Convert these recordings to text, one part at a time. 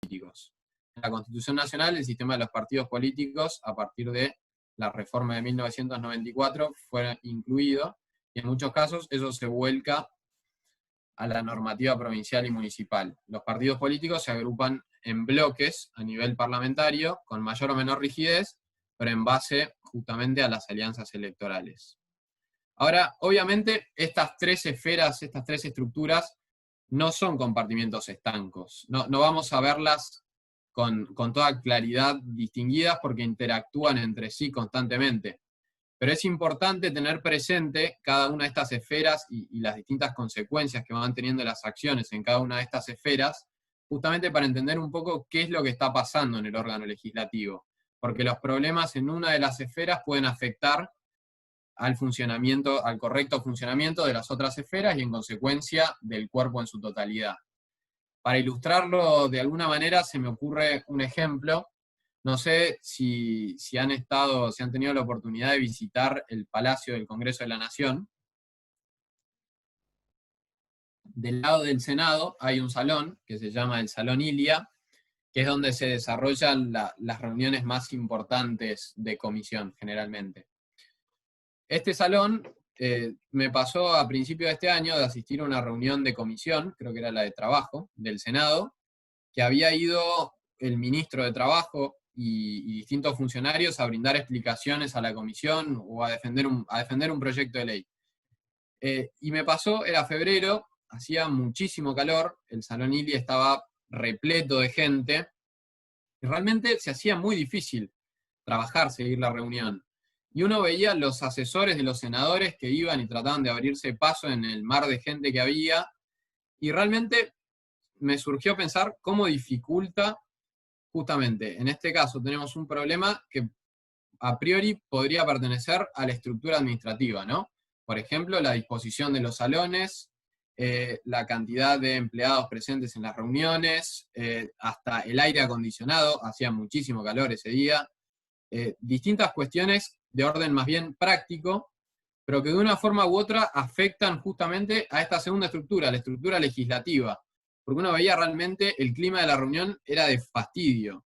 políticos. En la Constitución Nacional, el sistema de los partidos políticos, a partir de la reforma de 1994, fue incluido, y en muchos casos eso se vuelca a la normativa provincial y municipal. Los partidos políticos se agrupan en bloques a nivel parlamentario, con mayor o menor rigidez, pero en base justamente a las alianzas electorales. Ahora, obviamente, estas tres esferas, estas tres estructuras, no son compartimientos estancos. No vamos a verlas con toda claridad distinguidas porque interactúan entre sí constantemente. Pero es importante tener presente cada una de estas esferas y las distintas consecuencias que van teniendo las acciones en cada una de estas esferas, justamente para entender un poco qué es lo que está pasando en el órgano legislativo. Porque los problemas en una de las esferas pueden afectar al funcionamiento, al correcto funcionamiento de las otras esferas y en consecuencia del cuerpo en su totalidad. Para ilustrarlo de alguna manera se me ocurre un ejemplo. No sé si han tenido la oportunidad de visitar el Palacio del Congreso de la Nación. Del lado del Senado hay un salón que se llama el Salón Ilia, que es donde se desarrollan las reuniones más importantes de comisión, generalmente. Este salón me pasó a principios de este año de asistir a una reunión de comisión, creo que era la de Trabajo, del Senado, que había ido el ministro de Trabajo y distintos funcionarios a brindar explicaciones a la comisión o a defender un proyecto de ley. Y me pasó, era febrero, hacía muchísimo calor, el Salón Ilia estaba repleto de gente, y realmente se hacía muy difícil trabajar, seguir la reunión. Y uno veía los asesores de los senadores que iban y trataban de abrirse paso en el mar de gente que había, y realmente me surgió pensar cómo dificulta, justamente, en este caso tenemos un problema que a priori podría pertenecer a la estructura administrativa, ¿no? Por ejemplo, la disposición de los salones, la cantidad de empleados presentes en las reuniones, hasta el aire acondicionado, hacía muchísimo calor ese día, distintas cuestiones de orden más bien práctico, pero que de una forma u otra afectan justamente a esta segunda estructura, la estructura legislativa, porque uno veía realmente el clima de la reunión era de fastidio,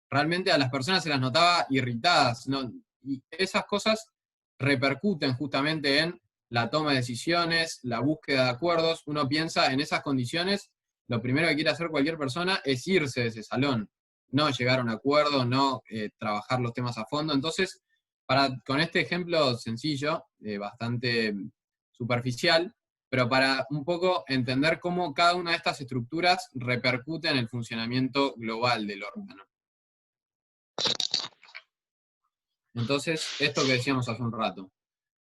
realmente a las personas se las notaba irritadas, ¿no? Y esas cosas repercuten justamente en la toma de decisiones, la búsqueda de acuerdos. Uno piensa en esas condiciones, lo primero que quiere hacer cualquier persona es irse de ese salón, no llegar a un acuerdo, no trabajar los temas a fondo. Entonces, con este ejemplo sencillo, bastante superficial, pero para un poco entender cómo cada una de estas estructuras repercute en el funcionamiento global del órgano. Entonces, esto que decíamos hace un rato.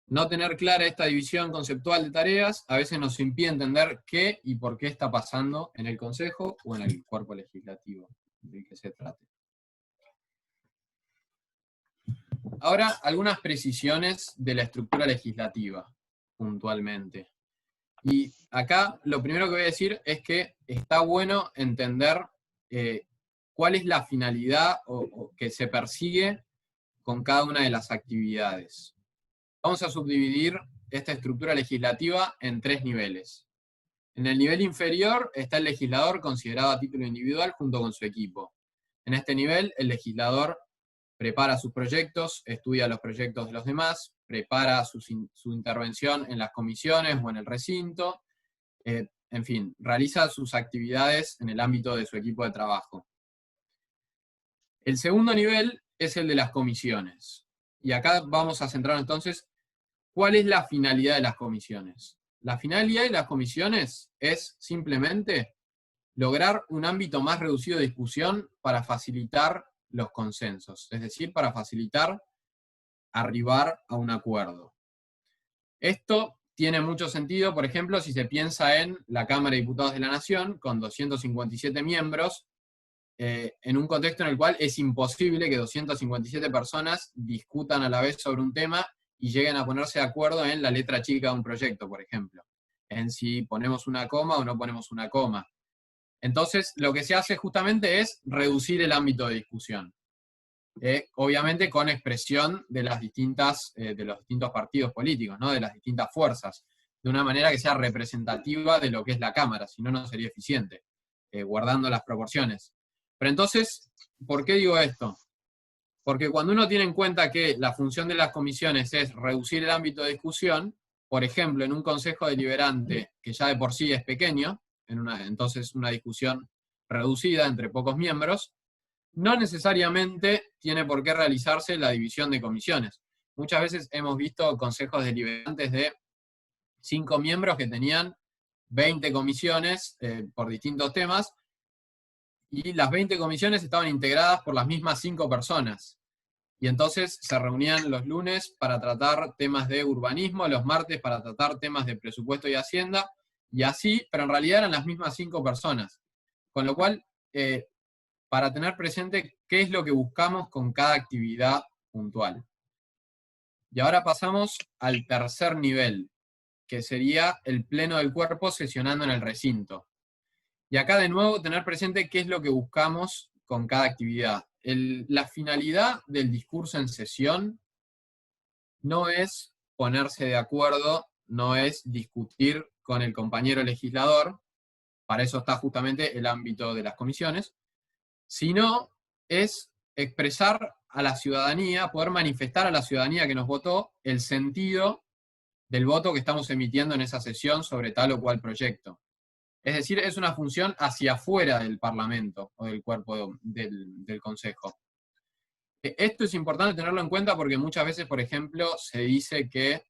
No tener clara esta división conceptual de tareas a veces nos impide entender qué y por qué está pasando en el Consejo o en el cuerpo legislativo del que se trate. Ahora, algunas precisiones de la estructura legislativa, puntualmente. Y acá lo primero que voy a decir es que está bueno entender cuál es la finalidad que se persigue con cada una de las actividades. Vamos a subdividir esta estructura legislativa en tres niveles. En el nivel inferior está el legislador considerado a título individual junto con su equipo. En este nivel, el legislador prepara sus proyectos, estudia los proyectos de los demás, prepara su intervención en las comisiones o en el recinto, en fin, realiza sus actividades en el ámbito de su equipo de trabajo. El segundo nivel es el de las comisiones. Y acá vamos a centrar entonces, ¿cuál es la finalidad de las comisiones? La finalidad de las comisiones es simplemente lograr un ámbito más reducido de discusión para facilitar los consensos, es decir, para facilitar arribar a un acuerdo. Esto tiene mucho sentido, por ejemplo, si se piensa en la Cámara de Diputados de la Nación, con 257 miembros, en un contexto en el cual es imposible que 257 personas discutan a la vez sobre un tema y lleguen a ponerse de acuerdo en la letra chica de un proyecto, por ejemplo, en si ponemos una coma o no ponemos una coma. Entonces, lo que se hace justamente es reducir el ámbito de discusión. Obviamente con expresión de los distintos partidos políticos, ¿no? De las distintas fuerzas, de una manera que sea representativa de lo que es la Cámara, si no, no sería eficiente, guardando las proporciones. Pero entonces, ¿por qué digo esto? Porque cuando uno tiene en cuenta que la función de las comisiones es reducir el ámbito de discusión, por ejemplo, en un consejo deliberante que ya de por sí es pequeño, entonces una discusión reducida entre pocos miembros, no necesariamente tiene por qué realizarse la división de comisiones. Muchas veces hemos visto consejos deliberantes de 5 miembros que tenían 20 comisiones por distintos temas, y las 20 comisiones estaban integradas por las mismas 5 personas. Y entonces se reunían los lunes para tratar temas de urbanismo, los martes para tratar temas de presupuesto y hacienda, y así, pero en realidad eran las mismas 5 personas. Con lo cual, para tener presente qué es lo que buscamos con cada actividad puntual. Y ahora pasamos al tercer nivel, que sería el pleno del cuerpo sesionando en el recinto. Y acá de nuevo tener presente qué es lo que buscamos con cada actividad. La finalidad del discurso en sesión no es ponerse de acuerdo, no es discutir con el compañero legislador, para eso está justamente el ámbito de las comisiones, sino es expresar a la ciudadanía, poder manifestar a la ciudadanía que nos votó el sentido del voto que estamos emitiendo en esa sesión sobre tal o cual proyecto. Es decir, es una función hacia afuera del Parlamento o del cuerpo del Consejo. Esto es importante tenerlo en cuenta porque muchas veces, por ejemplo, se dice que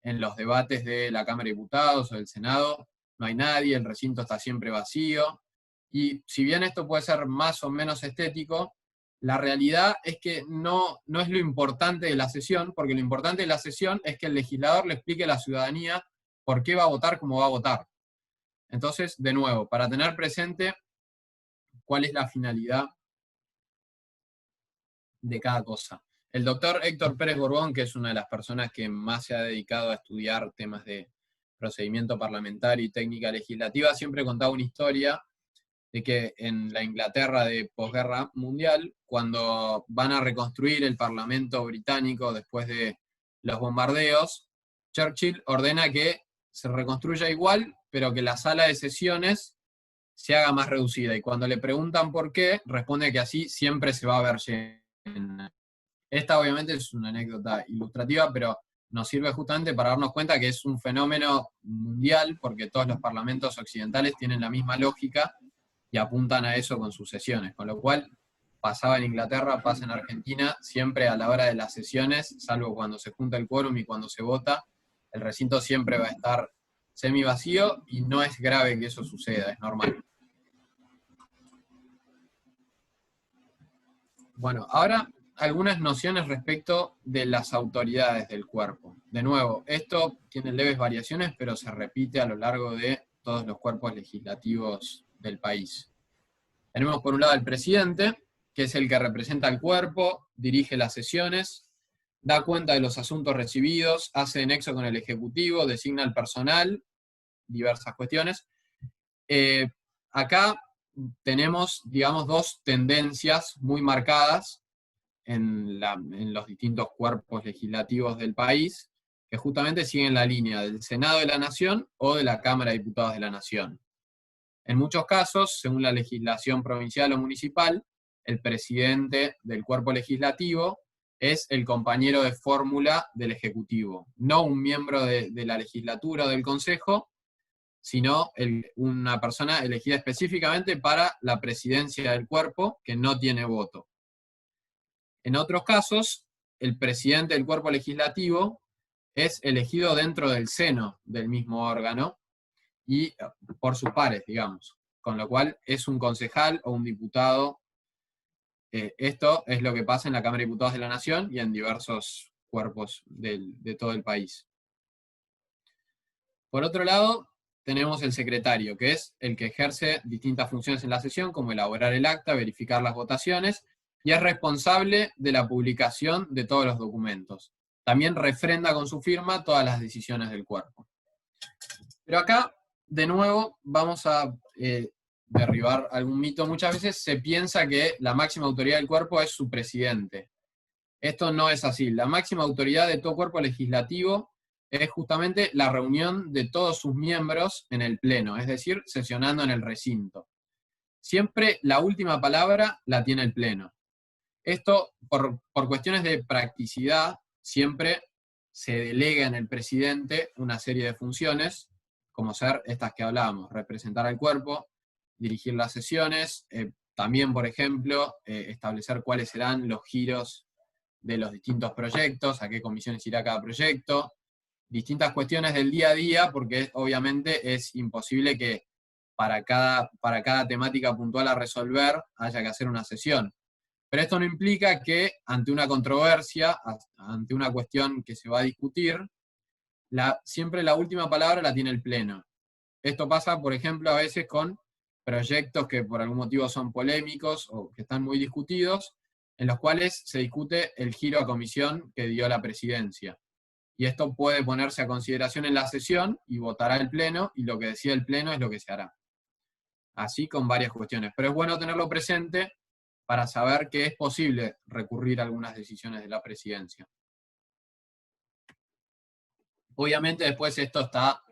en los debates de la Cámara de Diputados o del Senado no hay nadie, el recinto está siempre vacío, y si bien esto puede ser más o menos estético, la realidad es que no es lo importante de la sesión, porque lo importante de la sesión es que el legislador le explique a la ciudadanía por qué va a votar como va a votar. Entonces, de nuevo, para tener presente cuál es la finalidad de cada cosa. El doctor Héctor Pérez Borbón, que es una de las personas que más se ha dedicado a estudiar temas de procedimiento parlamentario y técnica legislativa, siempre contaba una historia de que en la Inglaterra de posguerra mundial, cuando van a reconstruir el Parlamento británico después de los bombardeos, Churchill ordena que se reconstruya igual, pero que la sala de sesiones se haga más reducida. Y cuando le preguntan por qué, responde que así siempre se va a ver llena. Esta obviamente es una anécdota ilustrativa, pero nos sirve justamente para darnos cuenta que es un fenómeno mundial, porque todos los parlamentos occidentales tienen la misma lógica y apuntan a eso con sus sesiones. Con lo cual, pasaba en Inglaterra, pasa en Argentina, siempre a la hora de las sesiones, salvo cuando se junta el quórum y cuando se vota, el recinto siempre va a estar semi vacío y no es grave que eso suceda, es normal. Bueno, ahora algunas nociones respecto de las autoridades del cuerpo. De nuevo, esto tiene leves variaciones, pero se repite a lo largo de todos los cuerpos legislativos del país. Tenemos por un lado al presidente, que es el que representa al cuerpo, dirige las sesiones, da cuenta de los asuntos recibidos, hace nexo con el Ejecutivo, designa al personal, diversas cuestiones. Acá tenemos, digamos, dos tendencias muy marcadas en los distintos cuerpos legislativos del país, que justamente siguen la línea del Senado de la Nación o de la Cámara de Diputados de la Nación. En muchos casos, según la legislación provincial o municipal, el presidente del cuerpo legislativo es el compañero de fórmula del Ejecutivo, no un miembro de la legislatura o del Consejo, sino una persona elegida específicamente para la presidencia del cuerpo que no tiene voto. En otros casos, el presidente del cuerpo legislativo es elegido dentro del seno del mismo órgano y por sus pares, digamos. Con lo cual es un concejal o un diputado. Esto es lo que pasa en la Cámara de Diputados de la Nación y en diversos cuerpos de todo el país. Por otro lado, tenemos el secretario, que es el que ejerce distintas funciones en la sesión, como elaborar el acta, verificar las votaciones, y es responsable de la publicación de todos los documentos. También refrenda con su firma todas las decisiones del cuerpo. Pero acá, de nuevo, vamos a derribar algún mito. Muchas veces se piensa que la máxima autoridad del cuerpo es su presidente. Esto no es así. La máxima autoridad de todo cuerpo legislativo es justamente la reunión de todos sus miembros en el pleno, es decir, sesionando en el recinto. siempre la última palabra la tiene el Pleno. Esto, por cuestiones de practicidad, siempre se delega en el presidente una serie de funciones, como ser estas que hablábamos, representar al cuerpo, dirigir las sesiones, también, por ejemplo, establecer cuáles serán los giros de los distintos proyectos, a qué comisiones irá cada proyecto, distintas cuestiones del día a día, porque obviamente es imposible que para cada temática puntual a resolver haya que hacer una sesión. Pero esto no implica que ante una controversia, ante una cuestión que se va a discutir, siempre la última palabra la tiene el Pleno. Esto pasa, por ejemplo, a veces con proyectos que por algún motivo son polémicos o que están muy discutidos, en los cuales se discute el giro a comisión que dio la presidencia. Y esto puede ponerse a consideración en la sesión y votará el Pleno, y lo que decida el Pleno es lo que se hará. Así con varias cuestiones. Pero es bueno tenerlo presente para saber que es posible recurrir a algunas decisiones de la presidencia. Obviamente después esto está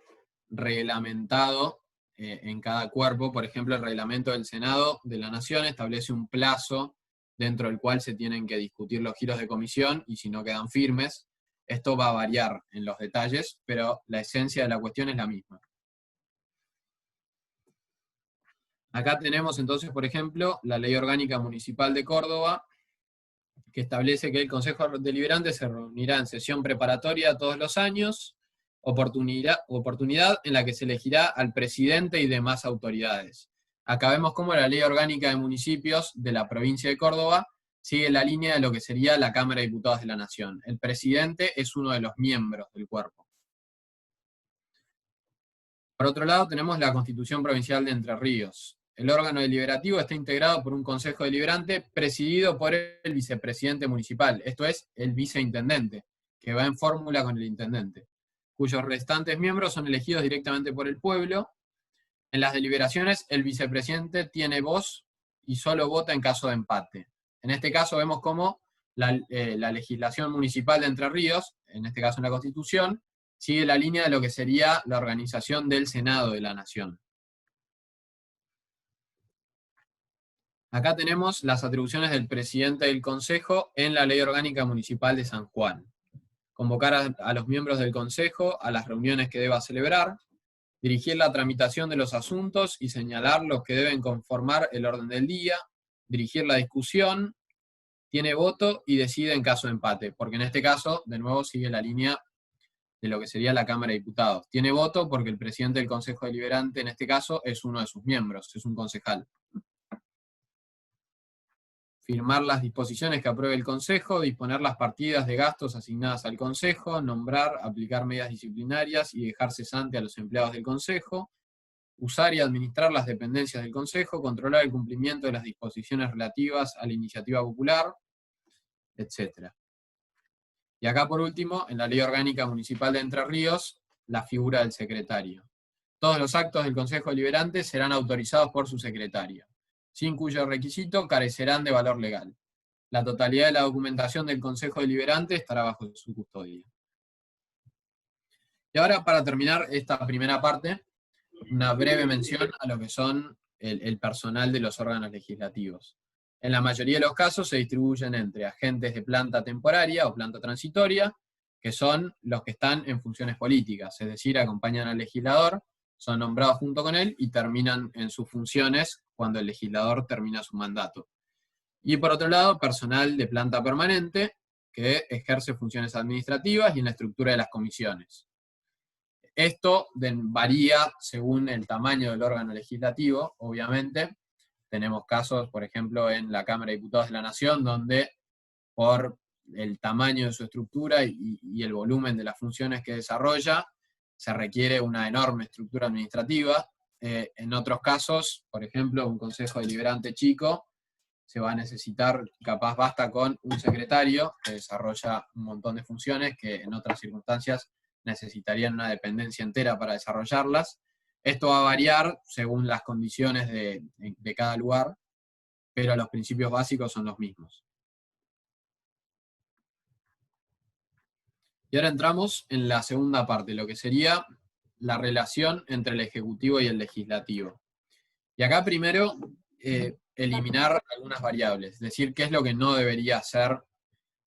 reglamentado en cada cuerpo. Por ejemplo, el reglamento del Senado de la Nación establece un plazo dentro del cual se tienen que discutir los giros de comisión, y si no quedan firmes, esto va a variar en los detalles, pero la esencia de la cuestión es la misma. Acá tenemos entonces, por ejemplo, la Ley Orgánica Municipal de Córdoba, que establece que el Consejo Deliberante se reunirá en sesión preparatoria todos los años, oportunidad en la que se elegirá al presidente y demás autoridades. Acá vemos cómo la Ley Orgánica de Municipios de la provincia de Córdoba sigue la línea de lo que sería la Cámara de Diputados de la Nación. El presidente es uno de los miembros del cuerpo. Por otro lado, tenemos la Constitución Provincial de Entre Ríos. El órgano deliberativo está integrado por un consejo deliberante presidido por el vicepresidente municipal, esto es, el viceintendente, que va en fórmula con el intendente, cuyos restantes miembros son elegidos directamente por el pueblo. En las deliberaciones, el vicepresidente tiene voz y solo vota en caso de empate. En este caso vemos cómo la legislación municipal de Entre Ríos, en este caso en la Constitución, sigue la línea de lo que sería la organización del Senado de la Nación. Acá tenemos las atribuciones del presidente del Consejo en la Ley Orgánica Municipal de San Juan. Convocar a los miembros del Consejo a las reuniones que deba celebrar, dirigir la tramitación de los asuntos y señalar los que deben conformar el orden del día, dirigir la discusión, tiene voto y decide en caso de empate, porque en este caso, de nuevo, sigue la línea de lo que sería la Cámara de Diputados. Tiene voto porque el presidente del Consejo Deliberante, en este caso, es uno de sus miembros, es un concejal. Firmar las disposiciones que apruebe el Consejo, disponer las partidas de gastos asignadas al Consejo, nombrar, aplicar medidas disciplinarias y dejar cesante a los empleados del Consejo, usar y administrar las dependencias del Consejo, controlar el cumplimiento de las disposiciones relativas a la iniciativa popular, etc. Y acá por último, en la Ley Orgánica Municipal de Entre Ríos, la figura del secretario. Todos los actos del Consejo Deliberante serán autorizados por su secretario, sin cuyo requisito carecerán de valor legal. La totalidad de la documentación del Consejo Deliberante estará bajo su custodia. Y ahora, para terminar esta primera parte, una breve mención a lo que son el personal de los órganos legislativos. En la mayoría de los casos se distribuyen entre agentes de planta temporaria o planta transitoria, que son los que están en funciones políticas, es decir, acompañan al legislador, son nombrados junto con él y terminan en sus funciones cuando el legislador termina su mandato. Y por otro lado, personal de planta permanente, que ejerce funciones administrativas y en la estructura de las comisiones. Esto varía según el tamaño del órgano legislativo, obviamente. Tenemos casos, por ejemplo, en la Cámara de Diputados de la Nación, donde por el tamaño de su estructura y el volumen de las funciones que desarrolla, se requiere una enorme estructura administrativa. En otros casos, por ejemplo, un consejo deliberante chico, se va a necesitar, capaz basta con un secretario que desarrolla un montón de funciones que en otras circunstancias necesitarían una dependencia entera para desarrollarlas. Esto va a variar según las condiciones de cada lugar, pero los principios básicos son los mismos. Y ahora entramos en la segunda parte, lo que sería la relación entre el Ejecutivo y el Legislativo. Y acá primero eliminar algunas variables, es decir, qué es lo que no debería ser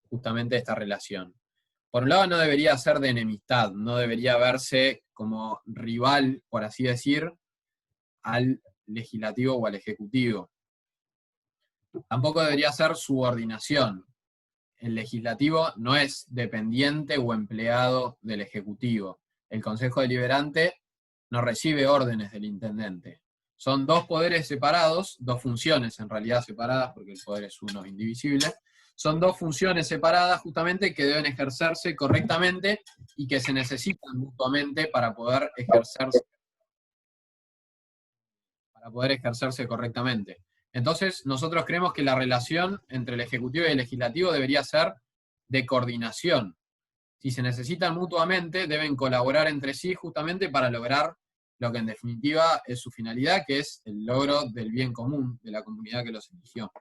justamente esta relación. Por un lado, no debería ser de enemistad, no debería verse como rival, por así decir, al legislativo o al ejecutivo. Tampoco debería ser subordinación. El legislativo no es dependiente o empleado del ejecutivo. El Consejo Deliberante no recibe órdenes del intendente. Son dos poderes separados, dos funciones en realidad separadas, porque el poder es uno indivisible. Son dos funciones separadas justamente que deben ejercerse correctamente y que se necesitan mutuamente para poder ejercerse correctamente. Entonces, nosotros creemos que la relación entre el Ejecutivo y el Legislativo debería ser de coordinación. Si se necesitan mutuamente, deben colaborar entre sí justamente para lograr lo que en definitiva es su finalidad, que es el logro del bien común de la comunidad que los eligió.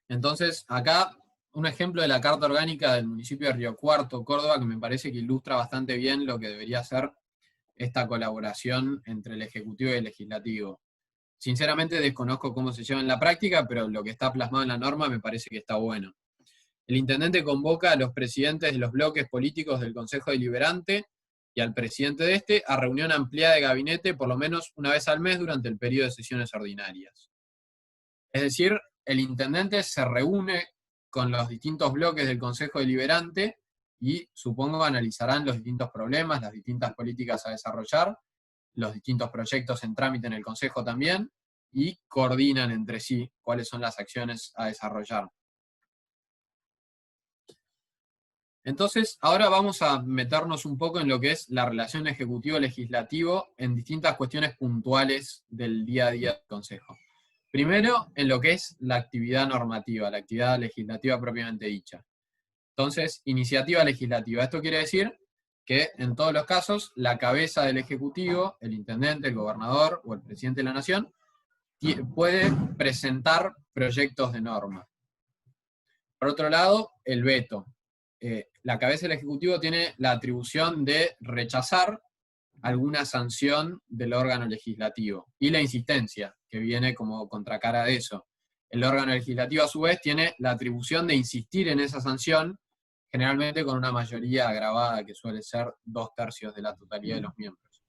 Entonces, acá un ejemplo de la Carta Orgánica del municipio de Río Cuarto, Córdoba, que me parece que ilustra bastante bien lo que debería ser esta colaboración entre el Ejecutivo y el Legislativo. Sinceramente desconozco cómo se lleva en la práctica, pero lo que está plasmado en la norma me parece que está bueno. El intendente convoca a los presidentes de los bloques políticos del Consejo Deliberante y al presidente de este a reunión ampliada de gabinete por lo menos una vez al mes durante el periodo de sesiones ordinarias. Es decir, el intendente se reúne con los distintos bloques del Consejo Deliberante y supongo analizarán los distintos problemas, las distintas políticas a desarrollar, los distintos proyectos en trámite en el Consejo también, y coordinan entre sí cuáles son las acciones a desarrollar. Entonces, ahora vamos a meternos un poco en lo que es la relación ejecutivo-legislativo en distintas cuestiones puntuales del día a día del Consejo. Primero, en lo que es la actividad normativa, la actividad legislativa propiamente dicha. Entonces, iniciativa legislativa. Esto quiere decir que en todos los casos, la cabeza del Ejecutivo, el intendente, el gobernador o el presidente de la Nación, puede presentar proyectos de norma. Por otro lado, el veto. La cabeza del Ejecutivo tiene la atribución de rechazar alguna sanción del órgano legislativo. Y la insistencia, que viene como contracara de eso. El órgano legislativo, a su vez, tiene la atribución de insistir en esa sanción, generalmente con una mayoría agravada, que suele ser 2/3 de la totalidad de los miembros.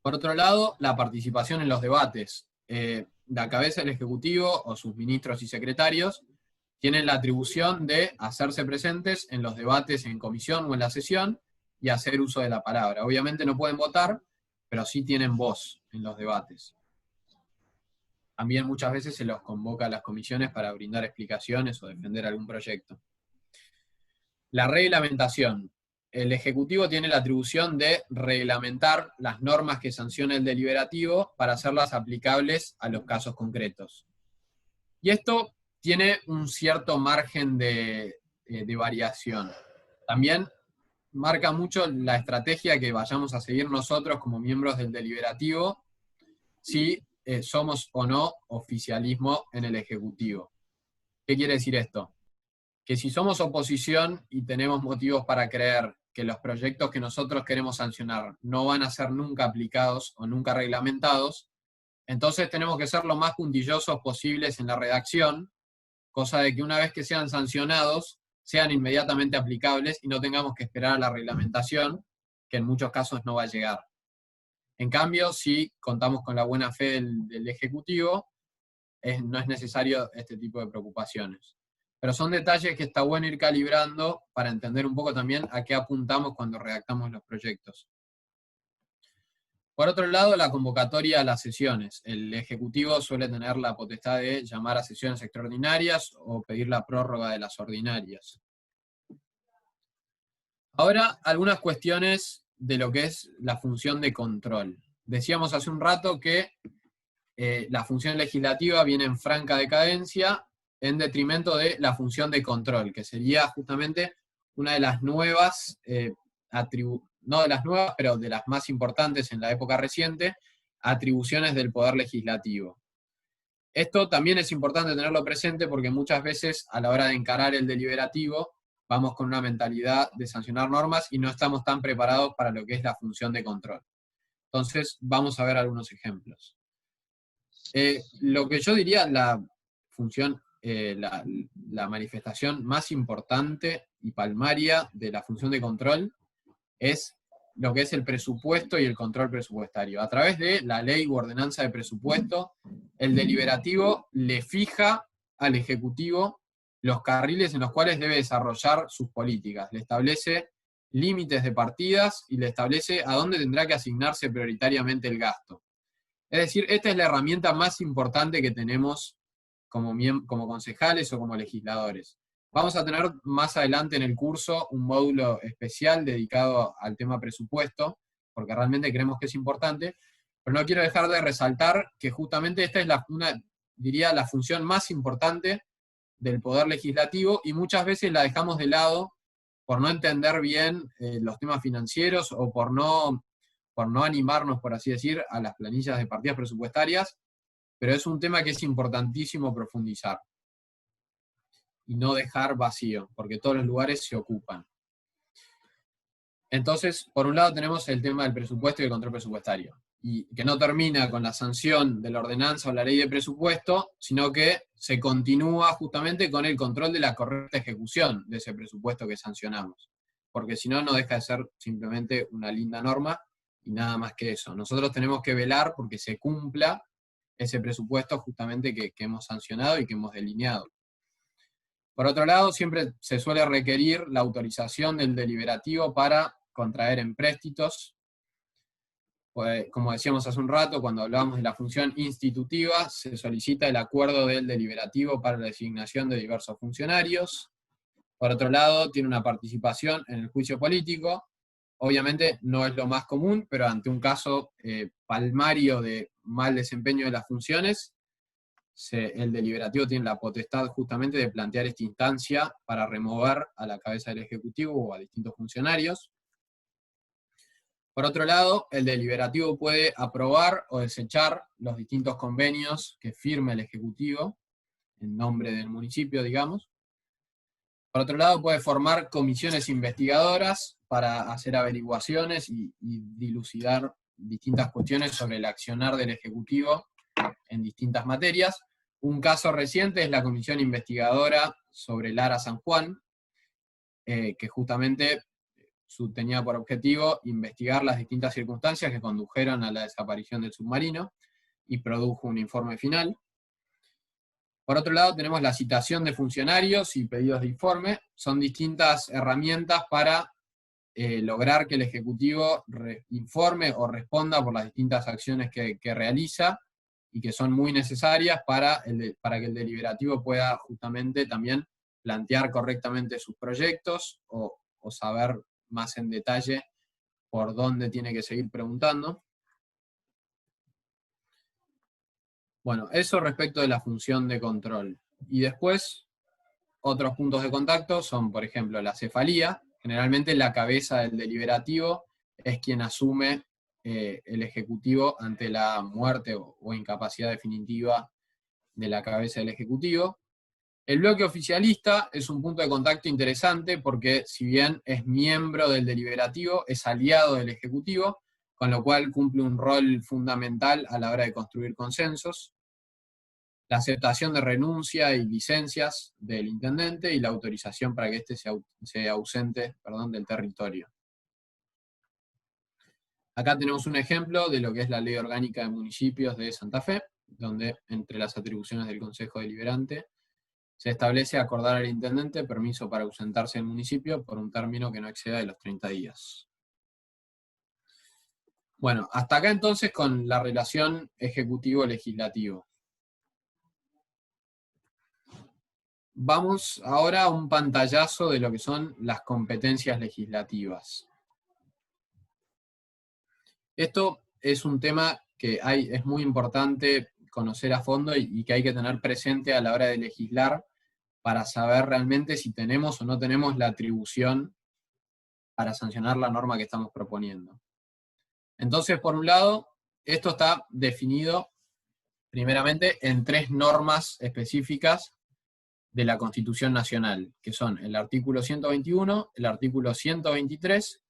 Por otro lado, la participación en los debates. La cabeza del Ejecutivo, o sus ministros y secretarios, tienen la atribución de hacerse presentes en los debates en comisión o en la sesión y hacer uso de la palabra. Obviamente no pueden votar, pero sí tienen voz en los debates. También muchas veces se los convoca a las comisiones para brindar explicaciones o defender algún proyecto. La reglamentación. El Ejecutivo tiene la atribución de reglamentar las normas que sanciona el deliberativo para hacerlas aplicables a los casos concretos. Y esto tiene un cierto margen de variación. También marca mucho la estrategia que vayamos a seguir nosotros como miembros del deliberativo, si somos o no oficialismo en el Ejecutivo. ¿Qué quiere decir esto? Que si somos oposición y tenemos motivos para creer que los proyectos que nosotros queremos sancionar no van a ser nunca aplicados o nunca reglamentados, entonces tenemos que ser lo más puntillosos posibles en la redacción, cosa de que una vez que sean sancionados, sean inmediatamente aplicables y no tengamos que esperar a la reglamentación, que en muchos casos no va a llegar. En cambio, si contamos con la buena fe del Ejecutivo, no es necesario este tipo de preocupaciones. Pero son detalles que está bueno ir calibrando para entender un poco también a qué apuntamos cuando redactamos los proyectos. Por otro lado, la convocatoria a las sesiones. El Ejecutivo suele tener la potestad de llamar a sesiones extraordinarias o pedir la prórroga de las ordinarias. Ahora, algunas cuestiones de lo que es la función de control. Decíamos hace un rato que la función legislativa viene en franca decadencia en detrimento de la función de control, que sería justamente una de las nuevas no de las nuevas, pero de las más importantes en la época reciente, atribuciones del Poder Legislativo. Esto también es importante tenerlo presente porque muchas veces a la hora de encarar el deliberativo vamos con una mentalidad de sancionar normas y no estamos tan preparados para lo que es la función de control. Entonces, vamos a ver algunos ejemplos. Lo que yo diría, la función, la manifestación más importante y palmaria de la función de control es lo que es el presupuesto y el control presupuestario. A través de la ley u ordenanza de presupuesto, el deliberativo le fija al Ejecutivo los carriles en los cuales debe desarrollar sus políticas, le establece límites de partidas y le establece a dónde tendrá que asignarse prioritariamente el gasto. Es decir, esta es la herramienta más importante que tenemos como concejales o como legisladores. Vamos a tener más adelante en el curso un módulo especial dedicado al tema presupuesto, porque realmente creemos que es importante, pero no quiero dejar de resaltar que justamente esta es diría, la función más importante del poder legislativo, y muchas veces la dejamos de lado por no entender bien los temas financieros o por no animarnos, por así decir, a las planillas de partidas presupuestarias, pero es un tema que es importantísimo profundizar y no dejar vacío, porque todos los lugares se ocupan. Entonces, por un lado tenemos el tema del presupuesto y el control presupuestario, y que no termina con la sanción de la ordenanza o la ley de presupuesto, sino que se continúa justamente con el control de la correcta ejecución de ese presupuesto que sancionamos, porque si no, no deja de ser simplemente una linda norma y nada más que eso. Nosotros tenemos que velar porque se cumpla ese presupuesto justamente que hemos sancionado y que hemos delineado. Por otro lado, siempre se suele requerir la autorización del deliberativo para contraer empréstitos. Pues, como decíamos hace un rato, cuando hablábamos de la función institutiva, se solicita el acuerdo del deliberativo para la designación de diversos funcionarios. Por otro lado, tiene una participación en el juicio político. Obviamente no es lo más común, pero ante un caso palmario de mal desempeño de las funciones, el deliberativo tiene la potestad justamente de plantear esta instancia para remover a la cabeza del Ejecutivo o a distintos funcionarios. Por otro lado, el deliberativo puede aprobar o desechar los distintos convenios que firme el Ejecutivo, en nombre del municipio, digamos. Por otro lado, puede formar comisiones investigadoras para hacer averiguaciones y dilucidar distintas cuestiones sobre el accionar del Ejecutivo en distintas materias. Un caso reciente es la comisión investigadora sobre Lara San Juan, que justamente tenía por objetivo investigar las distintas circunstancias que condujeron a la desaparición del submarino y produjo un informe final. Por otro lado, tenemos la citación de funcionarios y pedidos de informe. Son distintas herramientas para lograr que el Ejecutivo informe o responda por las distintas acciones que realiza y que son muy necesarias para que el deliberativo pueda justamente también plantear correctamente sus proyectos o saber más en detalle por dónde tiene que seguir preguntando. Bueno, eso respecto de la función de control. Y después, otros puntos de contacto son, por ejemplo, la cefalía. Generalmente la cabeza del deliberativo es quien asume el Ejecutivo ante la muerte o incapacidad definitiva de la cabeza del Ejecutivo. El bloque oficialista es un punto de contacto interesante porque, si bien es miembro del deliberativo, es aliado del Ejecutivo, con lo cual cumple un rol fundamental a la hora de construir consensos. La aceptación de renuncia y licencias del intendente y la autorización para que éste se ausente del territorio. Acá tenemos un ejemplo de lo que es la Ley Orgánica de Municipios de Santa Fe, donde entre las atribuciones del Consejo Deliberante se establece acordar al intendente permiso para ausentarse del municipio por un término que no exceda de los 30 días. Bueno, hasta acá entonces con la relación ejecutivo-legislativo. Vamos ahora a un pantallazo de lo que son las competencias legislativas. Esto es un tema que es muy importante conocer a fondo y que hay que tener presente a la hora de legislar para saber realmente si tenemos o no tenemos la atribución para sancionar la norma que estamos proponiendo. Entonces, por un lado, esto está definido primeramente en 3 normas específicas de la Constitución Nacional, que son el artículo 121, el artículo 123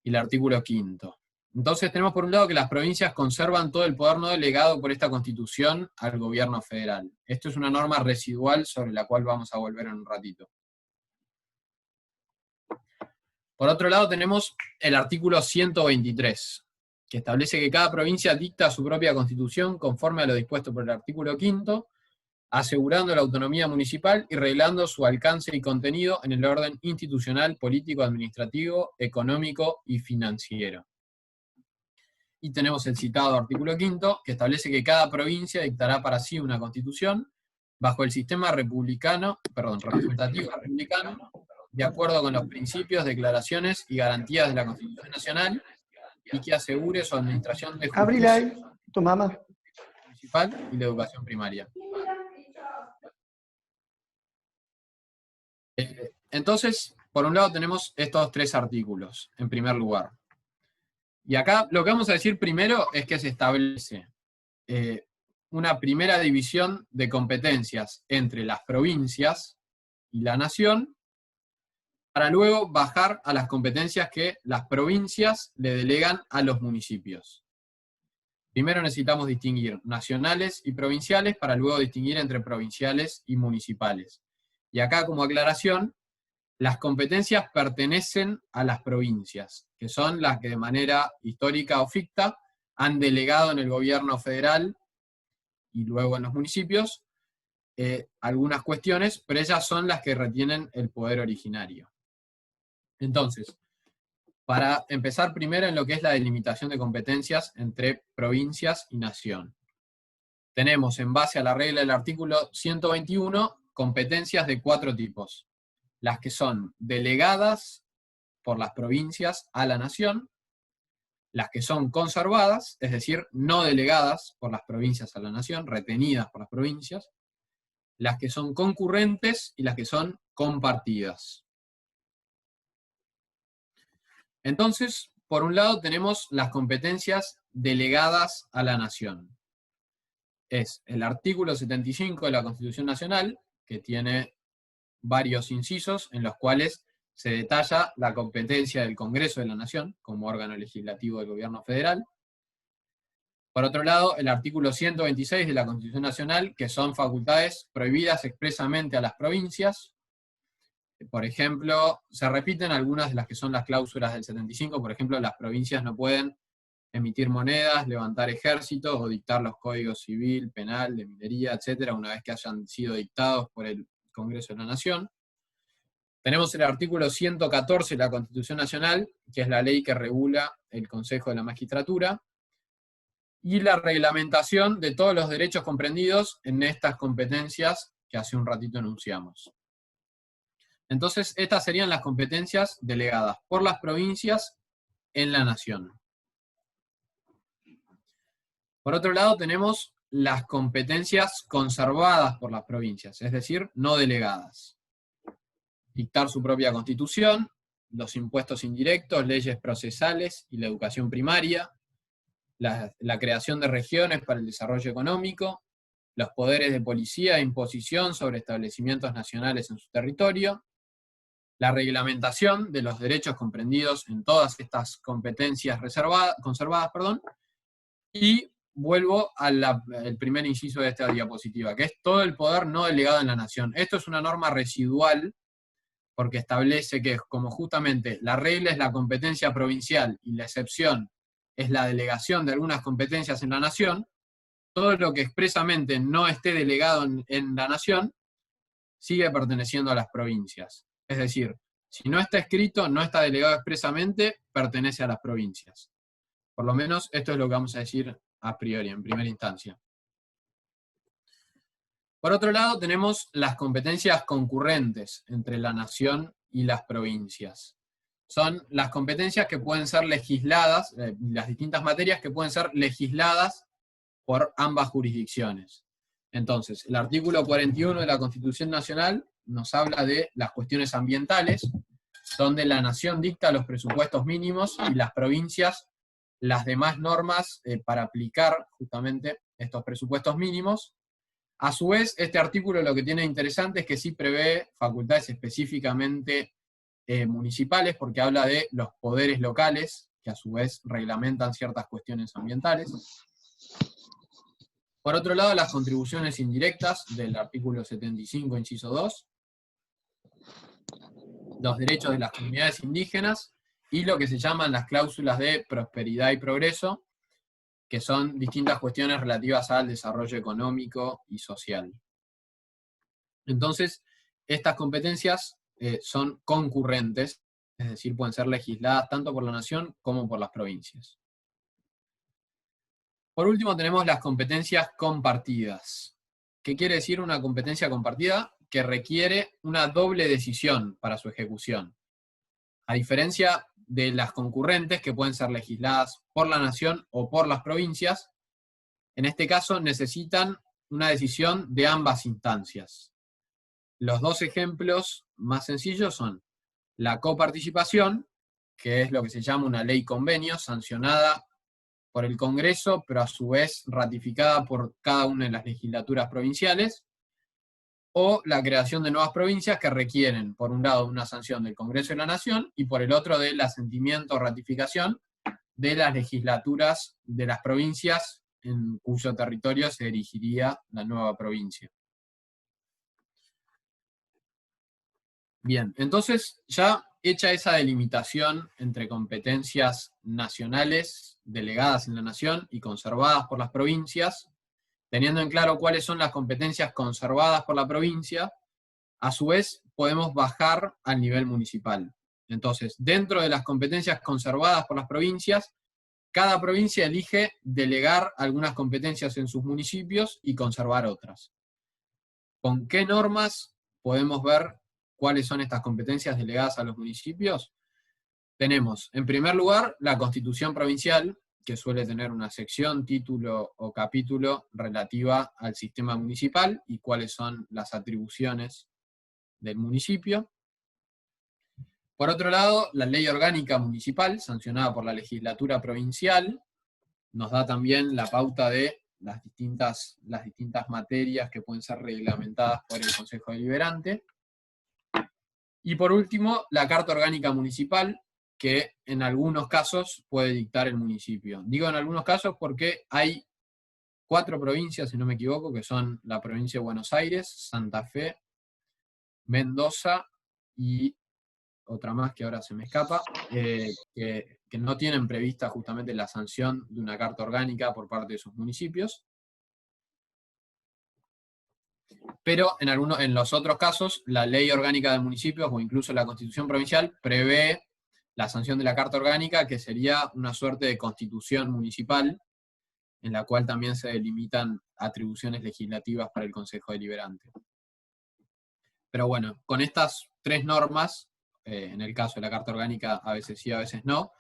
y el artículo 5. Entonces tenemos por un lado que las provincias conservan todo el poder no delegado por esta Constitución al gobierno federal. Esto es una norma residual sobre la cual vamos a volver en un ratito. Por otro lado tenemos el artículo 123, que establece que cada provincia dicta su propia Constitución conforme a lo dispuesto por el artículo 5, asegurando la autonomía municipal y reglando su alcance y contenido en el orden institucional, político, administrativo, económico y financiero. Y tenemos el citado artículo 5, que establece que cada provincia dictará para sí una constitución bajo el sistema representativo republicano, de acuerdo con los principios, declaraciones y garantías de la Constitución Nacional, y que asegure su administración de justicia tu mamá municipal y la educación primaria. Entonces, por un lado tenemos estos tres artículos, en primer lugar. Y acá lo que vamos a decir primero es que se establece una primera división de competencias entre las provincias y la nación, para luego bajar a las competencias que las provincias le delegan a los municipios. Primero necesitamos distinguir nacionales y provinciales, para luego distinguir entre provinciales y municipales. Y acá, como aclaración, las competencias pertenecen a las provincias, que son las que de manera histórica o ficta han delegado en el gobierno federal y luego en los municipios algunas cuestiones, pero ellas son las que retienen el poder originario. Entonces, para empezar primero en lo que es la delimitación de competencias entre provincias y nación. Tenemos, en base a la regla del artículo 121, competencias de 4 tipos. Las que son delegadas por las provincias a la nación, las que son conservadas, es decir, no delegadas por las provincias a la nación, retenidas por las provincias, las que son concurrentes y las que son compartidas. Entonces, por un lado tenemos las competencias delegadas a la nación. Es el artículo 75 de la Constitución Nacional, que tiene varios incisos en los cuales se detalla la competencia del Congreso de la Nación como órgano legislativo del gobierno federal. Por otro lado, el artículo 126 de la Constitución Nacional, que son facultades prohibidas expresamente a las provincias. Por ejemplo, se repiten algunas de las que son las cláusulas del 75, por ejemplo, las provincias no pueden emitir monedas, levantar ejércitos o dictar los códigos civil, penal, de minería, etc., una vez que hayan sido dictados por el Congreso de la Nación. Tenemos el artículo 114 de la Constitución Nacional, que es la ley que regula el Consejo de la Magistratura, y la reglamentación de todos los derechos comprendidos en estas competencias que hace un ratito enunciamos. Entonces, estas serían las competencias delegadas por las provincias en la nación. Por otro lado, tenemos las competencias conservadas por las provincias, es decir, no delegadas. Dictar su propia constitución, los impuestos indirectos, leyes procesales y la educación primaria, la creación de regiones para el desarrollo económico, los poderes de policía e imposición sobre establecimientos nacionales en su territorio, la reglamentación de los derechos comprendidos en todas estas competencias conservadas, y vuelvo al primer inciso de esta diapositiva, que es todo el poder no delegado en la nación. Esto es una norma residual, porque establece que como justamente la regla es la competencia provincial y la excepción es la delegación de algunas competencias en la nación, todo lo que expresamente no esté delegado en la nación sigue perteneciendo a las provincias. Es decir, si no está escrito, no está delegado expresamente, pertenece a las provincias. Por lo menos esto es lo que vamos a decir a priori, en primera instancia. Por otro lado, tenemos las competencias concurrentes entre la nación y las provincias. Son las competencias que pueden ser legisladas, las distintas materias que pueden ser legisladas por ambas jurisdicciones. Entonces, el artículo 41 de la Constitución Nacional nos habla de las cuestiones ambientales, donde la nación dicta los presupuestos mínimos y las provincias las demás normas para aplicar justamente estos presupuestos mínimos. A su vez, este artículo lo que tiene interesante es que sí prevé facultades específicamente municipales, porque habla de los poderes locales, que a su vez reglamentan ciertas cuestiones ambientales. Por otro lado, las contribuciones indirectas del artículo 75, inciso 2, los derechos de las comunidades indígenas, y lo que se llaman las cláusulas de prosperidad y progreso, que son distintas cuestiones relativas al desarrollo económico y social. Entonces, estas competencias son concurrentes, es decir, pueden ser legisladas tanto por la nación como por las provincias. Por último, tenemos las competencias compartidas. ¿Qué quiere decir una competencia compartida? Que requiere una doble decisión para su ejecución. A diferencia de las concurrentes, que pueden ser legisladas por la nación o por las provincias, en este caso necesitan una decisión de ambas instancias. Los dos ejemplos más sencillos son la coparticipación, que es lo que se llama una ley convenio, sancionada por el Congreso, pero a su vez ratificada por cada una de las legislaturas provinciales, o la creación de nuevas provincias que requieren, por un lado, una sanción del Congreso de la Nación, y por el otro, del asentimiento o ratificación de las legislaturas de las provincias en cuyo territorio se erigiría la nueva provincia. Bien, entonces ya hecha esa delimitación entre competencias nacionales delegadas en la nación y conservadas por las provincias, teniendo en claro cuáles son las competencias conservadas por la provincia, a su vez podemos bajar al nivel municipal. Entonces, dentro de las competencias conservadas por las provincias, cada provincia elige delegar algunas competencias en sus municipios y conservar otras. ¿Con qué normas podemos ver cuáles son estas competencias delegadas a los municipios? Tenemos, en primer lugar, la Constitución Provincial, que suele tener una sección, título o capítulo relativa al sistema municipal y cuáles son las atribuciones del municipio. Por otro lado, la Ley Orgánica Municipal, sancionada por la legislatura provincial, nos da también la pauta de las distintas materias que pueden ser reglamentadas por el Consejo Deliberante. Y por último, la Carta Orgánica Municipal, que en algunos casos puede dictar el municipio. Digo en algunos casos porque hay 4 provincias, si no me equivoco, que son la provincia de Buenos Aires, Santa Fe, Mendoza y otra más que ahora se me escapa, que no tienen prevista justamente la sanción de una carta orgánica por parte de sus municipios. Pero en los otros casos, la ley orgánica de municipios o incluso la Constitución Provincial prevé la sanción de la carta orgánica, que sería una suerte de constitución municipal, en la cual también se delimitan atribuciones legislativas para el Consejo Deliberante. Pero bueno, con estas 3 normas, en el caso de la carta orgánica a veces sí, a veces no,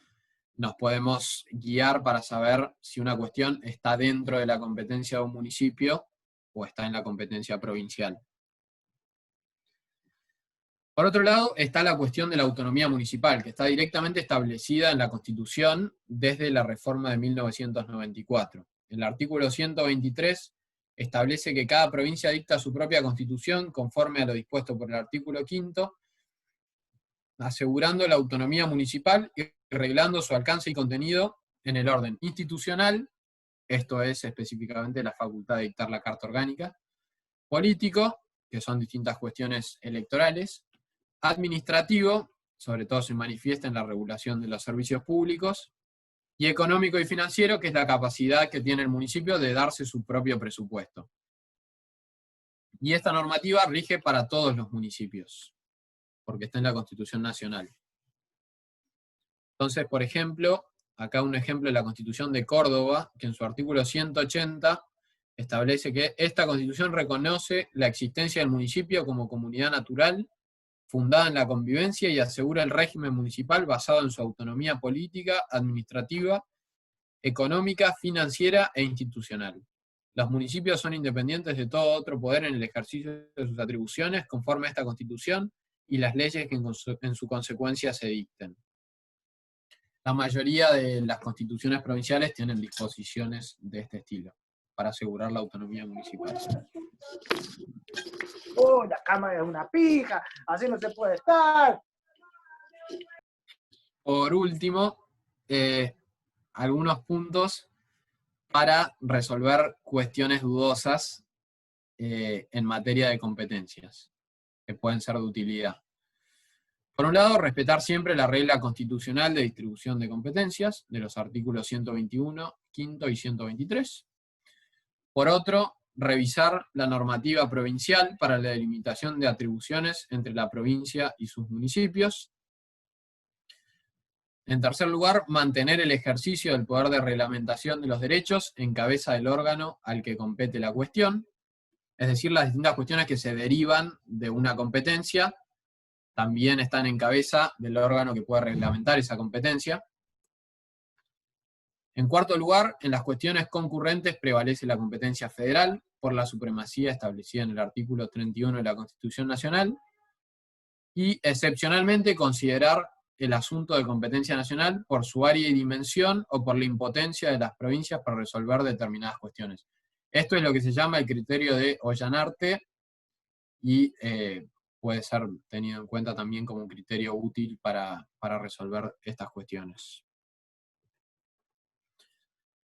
nos podemos guiar para saber si una cuestión está dentro de la competencia de un municipio o está en la competencia provincial. Por otro lado, está la cuestión de la autonomía municipal, que está directamente establecida en la Constitución desde la reforma de 1994. El artículo 123 establece que cada provincia dicta su propia constitución conforme a lo dispuesto por el artículo 5º, asegurando la autonomía municipal y reglando su alcance y contenido en el orden institucional, esto es específicamente la facultad de dictar la Carta Orgánica, político, que son distintas cuestiones electorales, administrativo, sobre todo se manifiesta en la regulación de los servicios públicos, y económico y financiero, que es la capacidad que tiene el municipio de darse su propio presupuesto. Y esta normativa rige para todos los municipios, porque está en la Constitución Nacional. Entonces, por ejemplo, acá un ejemplo de la Constitución de Córdoba, que en su artículo 180 establece que esta Constitución reconoce la existencia del municipio como comunidad natural, fundada en la convivencia, y asegura el régimen municipal basado en su autonomía política, administrativa, económica, financiera e institucional. Los municipios son independientes de todo otro poder en el ejercicio de sus atribuciones conforme a esta Constitución y las leyes que en su consecuencia se dicten. La mayoría de las constituciones provinciales tienen disposiciones de este estilo, para asegurar la autonomía municipal. La cámara es una pija, así no se puede estar. Por último, algunos puntos para resolver cuestiones dudosas en materia de competencias, que pueden ser de utilidad. Por un lado, respetar siempre la regla constitucional de distribución de competencias, de los artículos 121, quinto y 123. Por otro, revisar la normativa provincial para la delimitación de atribuciones entre la provincia y sus municipios. En tercer lugar, mantener el ejercicio del poder de reglamentación de los derechos en cabeza del órgano al que compete la cuestión, es decir, las distintas cuestiones que se derivan de una competencia también están en cabeza del órgano que puede reglamentar esa competencia. En cuarto lugar, en las cuestiones concurrentes prevalece la competencia federal por la supremacía establecida en el artículo 31 de la Constitución Nacional, y excepcionalmente considerar el asunto de competencia nacional por su área y dimensión o por la impotencia de las provincias para resolver determinadas cuestiones. Esto es lo que se llama el criterio de Ollanarte y puede ser tenido en cuenta también como un criterio útil para resolver estas cuestiones.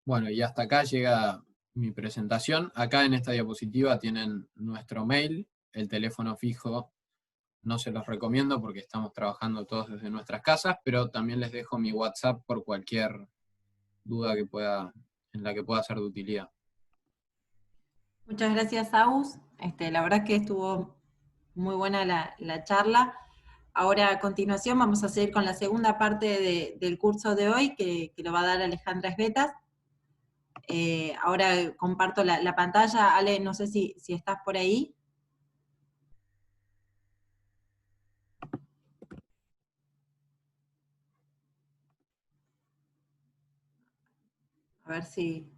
Bueno, y hasta acá llega mi presentación. Acá en esta diapositiva tienen nuestro mail, el teléfono fijo. No se los recomiendo porque estamos trabajando todos desde nuestras casas, pero también les dejo mi WhatsApp por cualquier duda en la que pueda ser de utilidad. Muchas gracias, Agus. La verdad que estuvo muy buena la charla. Ahora, a continuación, vamos a seguir con la segunda parte del curso de hoy, que lo va a dar Alejandra Esbetas. Ahora comparto la pantalla. Ale, no sé si estás por ahí. A ver si...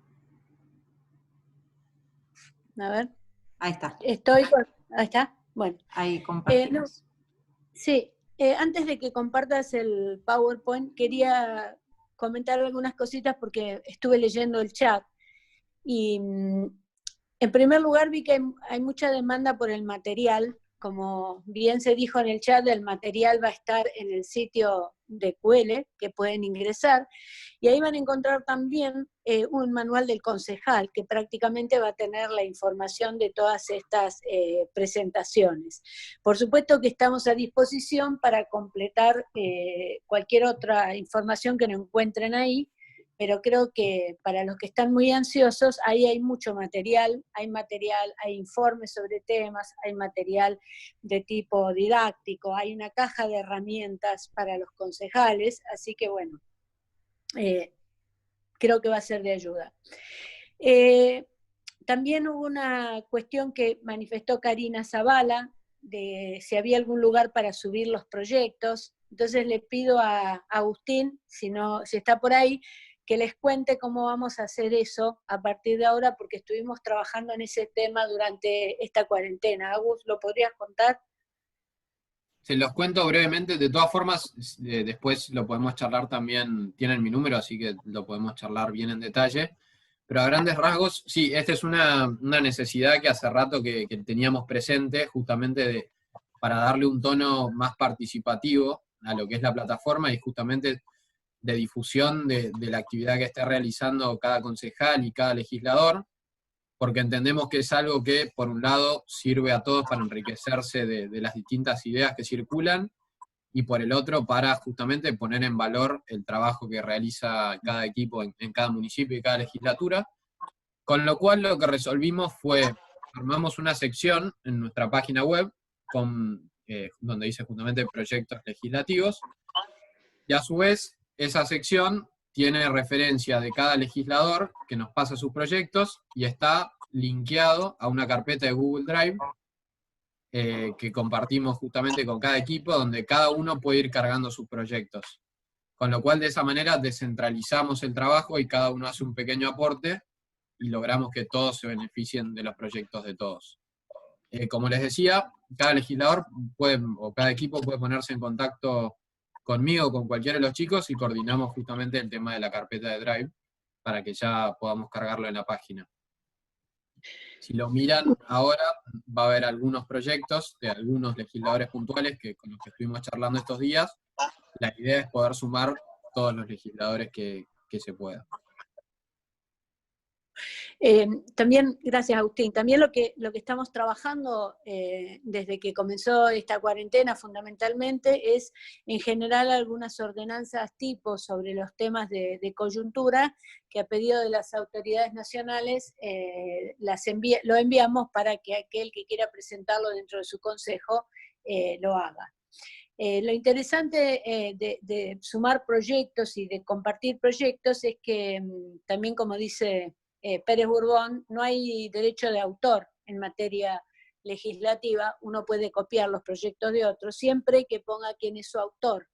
A ver. Ahí está. Ahí está. Bueno. Ahí compartimos. Sí, antes de que compartas el PowerPoint, quería comentar algunas cositas porque estuve leyendo el chat. Y en primer lugar vi que hay mucha demanda por el material. Como bien se dijo en el chat, el material va a estar en el sitio de QL, que pueden ingresar, y ahí van a encontrar también un manual del concejal, que prácticamente va a tener la información de todas estas presentaciones. Por supuesto que estamos a disposición para completar cualquier otra información que no encuentren ahí, pero creo que para los que están muy ansiosos, ahí hay mucho material, hay informes sobre temas, hay material de tipo didáctico, hay una caja de herramientas para los concejales, así que bueno, creo que va a ser de ayuda. También hubo una cuestión que manifestó Karina Zavala, de si había algún lugar para subir los proyectos. Entonces le pido a Agustín, si está por ahí, que les cuente cómo vamos a hacer eso a partir de ahora, porque estuvimos trabajando en ese tema durante esta cuarentena. Agus, ¿lo podrías contar? Se los cuento brevemente, de todas formas, después lo podemos charlar también, tienen mi número, así que lo podemos charlar bien en detalle. Pero a grandes rasgos, sí, esta es una necesidad que hace rato que teníamos presente, justamente para darle un tono más participativo a lo que es la plataforma y justamente de difusión de la actividad que esté realizando cada concejal y cada legislador, porque entendemos que es algo que, por un lado, sirve a todos para enriquecerse de las distintas ideas que circulan, y por el otro, para justamente poner en valor el trabajo que realiza cada equipo en cada municipio y cada legislatura, con lo cual lo que resolvimos fue, armamos una sección en nuestra página web, donde dice justamente proyectos legislativos, y a su vez, esa sección tiene referencia de cada legislador que nos pasa sus proyectos y está linkeado a una carpeta de Google Drive que compartimos justamente con cada equipo, donde cada uno puede ir cargando sus proyectos. Con lo cual, de esa manera, descentralizamos el trabajo y cada uno hace un pequeño aporte y logramos que todos se beneficien de los proyectos de todos. Como les decía, cada legislador o cada equipo puede ponerse en contacto conmigo o con cualquiera de los chicos y coordinamos justamente el tema de la carpeta de Drive para que ya podamos cargarlo en la página. Si lo miran ahora, va a haber algunos proyectos de algunos legisladores puntuales con los que estuvimos charlando estos días. La idea es poder sumar todos los legisladores que se pueda. También, gracias Agustín, también lo que estamos trabajando desde que comenzó esta cuarentena fundamentalmente es en general algunas ordenanzas tipo sobre los temas de coyuntura que a pedido de las autoridades nacionales lo enviamos para que aquel que quiera presentarlo dentro de su consejo lo haga. Lo interesante de sumar proyectos y de compartir proyectos es que también, como dice Pérez Bourbon, no hay derecho de autor en materia legislativa, uno puede copiar los proyectos de otros, siempre que ponga quién es su autor.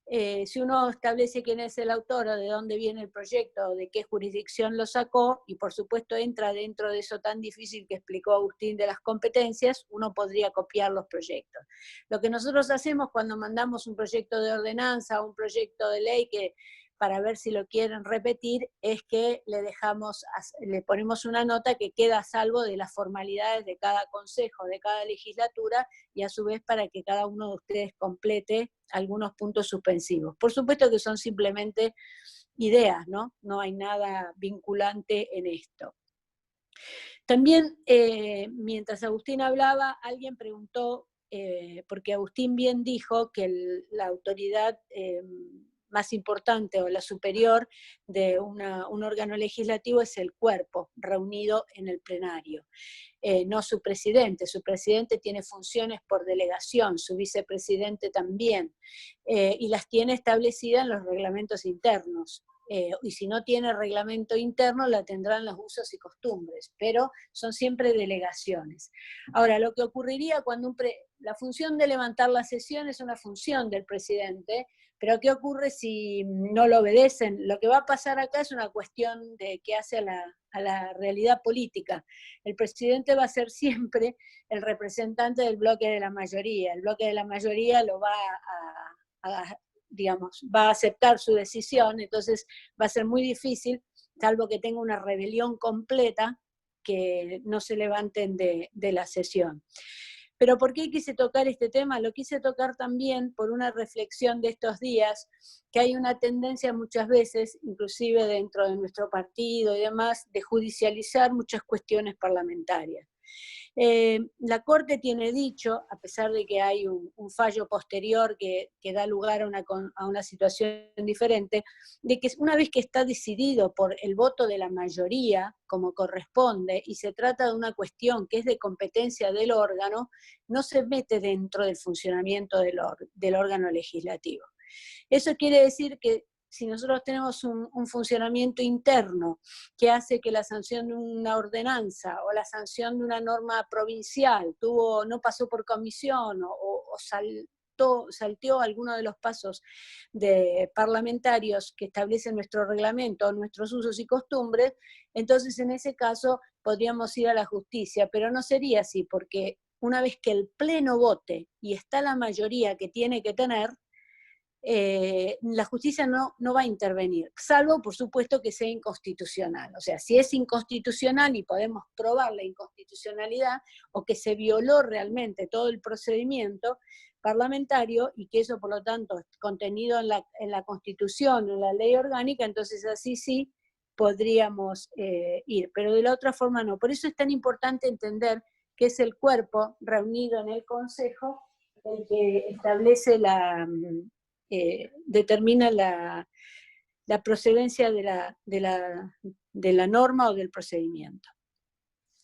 Si uno establece quién es el autor o de dónde viene el proyecto o de qué jurisdicción lo sacó, y por supuesto entra dentro de eso tan difícil que explicó Agustín de las competencias, uno podría copiar los proyectos. Lo que nosotros hacemos cuando mandamos un proyecto de ordenanza o un proyecto de ley que para ver si lo quieren repetir, es que le ponemos una nota que queda a salvo de las formalidades de cada consejo, de cada legislatura, y a su vez para que cada uno de ustedes complete algunos puntos suspensivos. Por supuesto que son simplemente ideas, ¿no? No hay nada vinculante en esto. También, mientras Agustín hablaba, alguien preguntó, porque Agustín bien dijo que la autoridad más importante o la superior de un órgano legislativo es el cuerpo reunido en el plenario, no su presidente. Su presidente tiene funciones por delegación, su vicepresidente también, y las tiene establecidas en los reglamentos internos. Y si no tiene reglamento interno, la tendrán los usos y costumbres, pero son siempre delegaciones. Ahora, lo que ocurriría cuando la función de levantar la sesión es una función del presidente, pero ¿qué ocurre si no lo obedecen? Lo que va a pasar acá es una cuestión de qué hace a la realidad política. El presidente va a ser siempre el representante del bloque de la mayoría. El bloque de la mayoría lo va va a aceptar su decisión, entonces va a ser muy difícil, salvo que tenga una rebelión completa, que no se levanten de la sesión. Pero ¿por qué quise tocar este tema? Lo quise tocar también por una reflexión de estos días, que hay una tendencia muchas veces, inclusive dentro de nuestro partido y demás, de judicializar muchas cuestiones parlamentarias. La Corte tiene dicho, a pesar de que hay un fallo posterior que da lugar a una situación diferente, de que una vez que está decidido por el voto de la mayoría, como corresponde, y se trata de una cuestión que es de competencia del órgano, no se mete dentro del funcionamiento del órgano legislativo. Eso quiere decir que si nosotros tenemos un funcionamiento interno que hace que la sanción de una ordenanza o la sanción de una norma provincial no pasó por comisión o salteó alguno de los pasos de parlamentarios que establecen nuestro reglamento o nuestros usos y costumbres, entonces en ese caso podríamos ir a la justicia, pero no sería así, porque una vez que el Pleno vote y está la mayoría que tiene que tener, la justicia no va a intervenir, salvo por supuesto que sea inconstitucional. O sea, si es inconstitucional y podemos probar la inconstitucionalidad o que se violó realmente todo el procedimiento parlamentario y que eso por lo tanto es contenido en la Constitución o en la ley orgánica, entonces así sí podríamos ir, pero de la otra forma no. Por eso es tan importante entender que es el cuerpo reunido en el Consejo el que establece determina la procedencia de la norma o del procedimiento.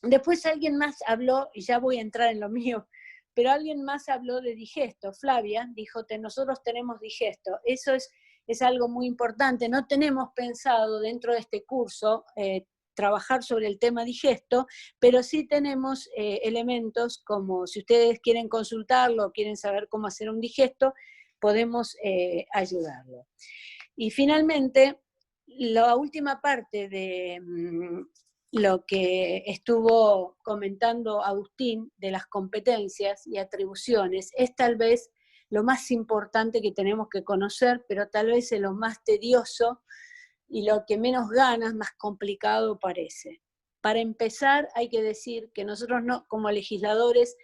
Después alguien más habló, y ya voy a entrar en lo mío, pero alguien más habló de digesto. Flavia dijo, nosotros tenemos digesto. Eso es algo muy importante. No tenemos pensado dentro de este curso trabajar sobre el tema digesto, pero sí tenemos elementos como, si ustedes quieren consultarlo o quieren saber cómo hacer un digesto, podemos ayudarlo. Y finalmente, la última parte de lo que estuvo comentando Agustín de las competencias y atribuciones es tal vez lo más importante que tenemos que conocer, pero tal vez es lo más tedioso y lo que menos ganas, más complicado parece. para empezar hay que decir que nosotros no, como legisladores,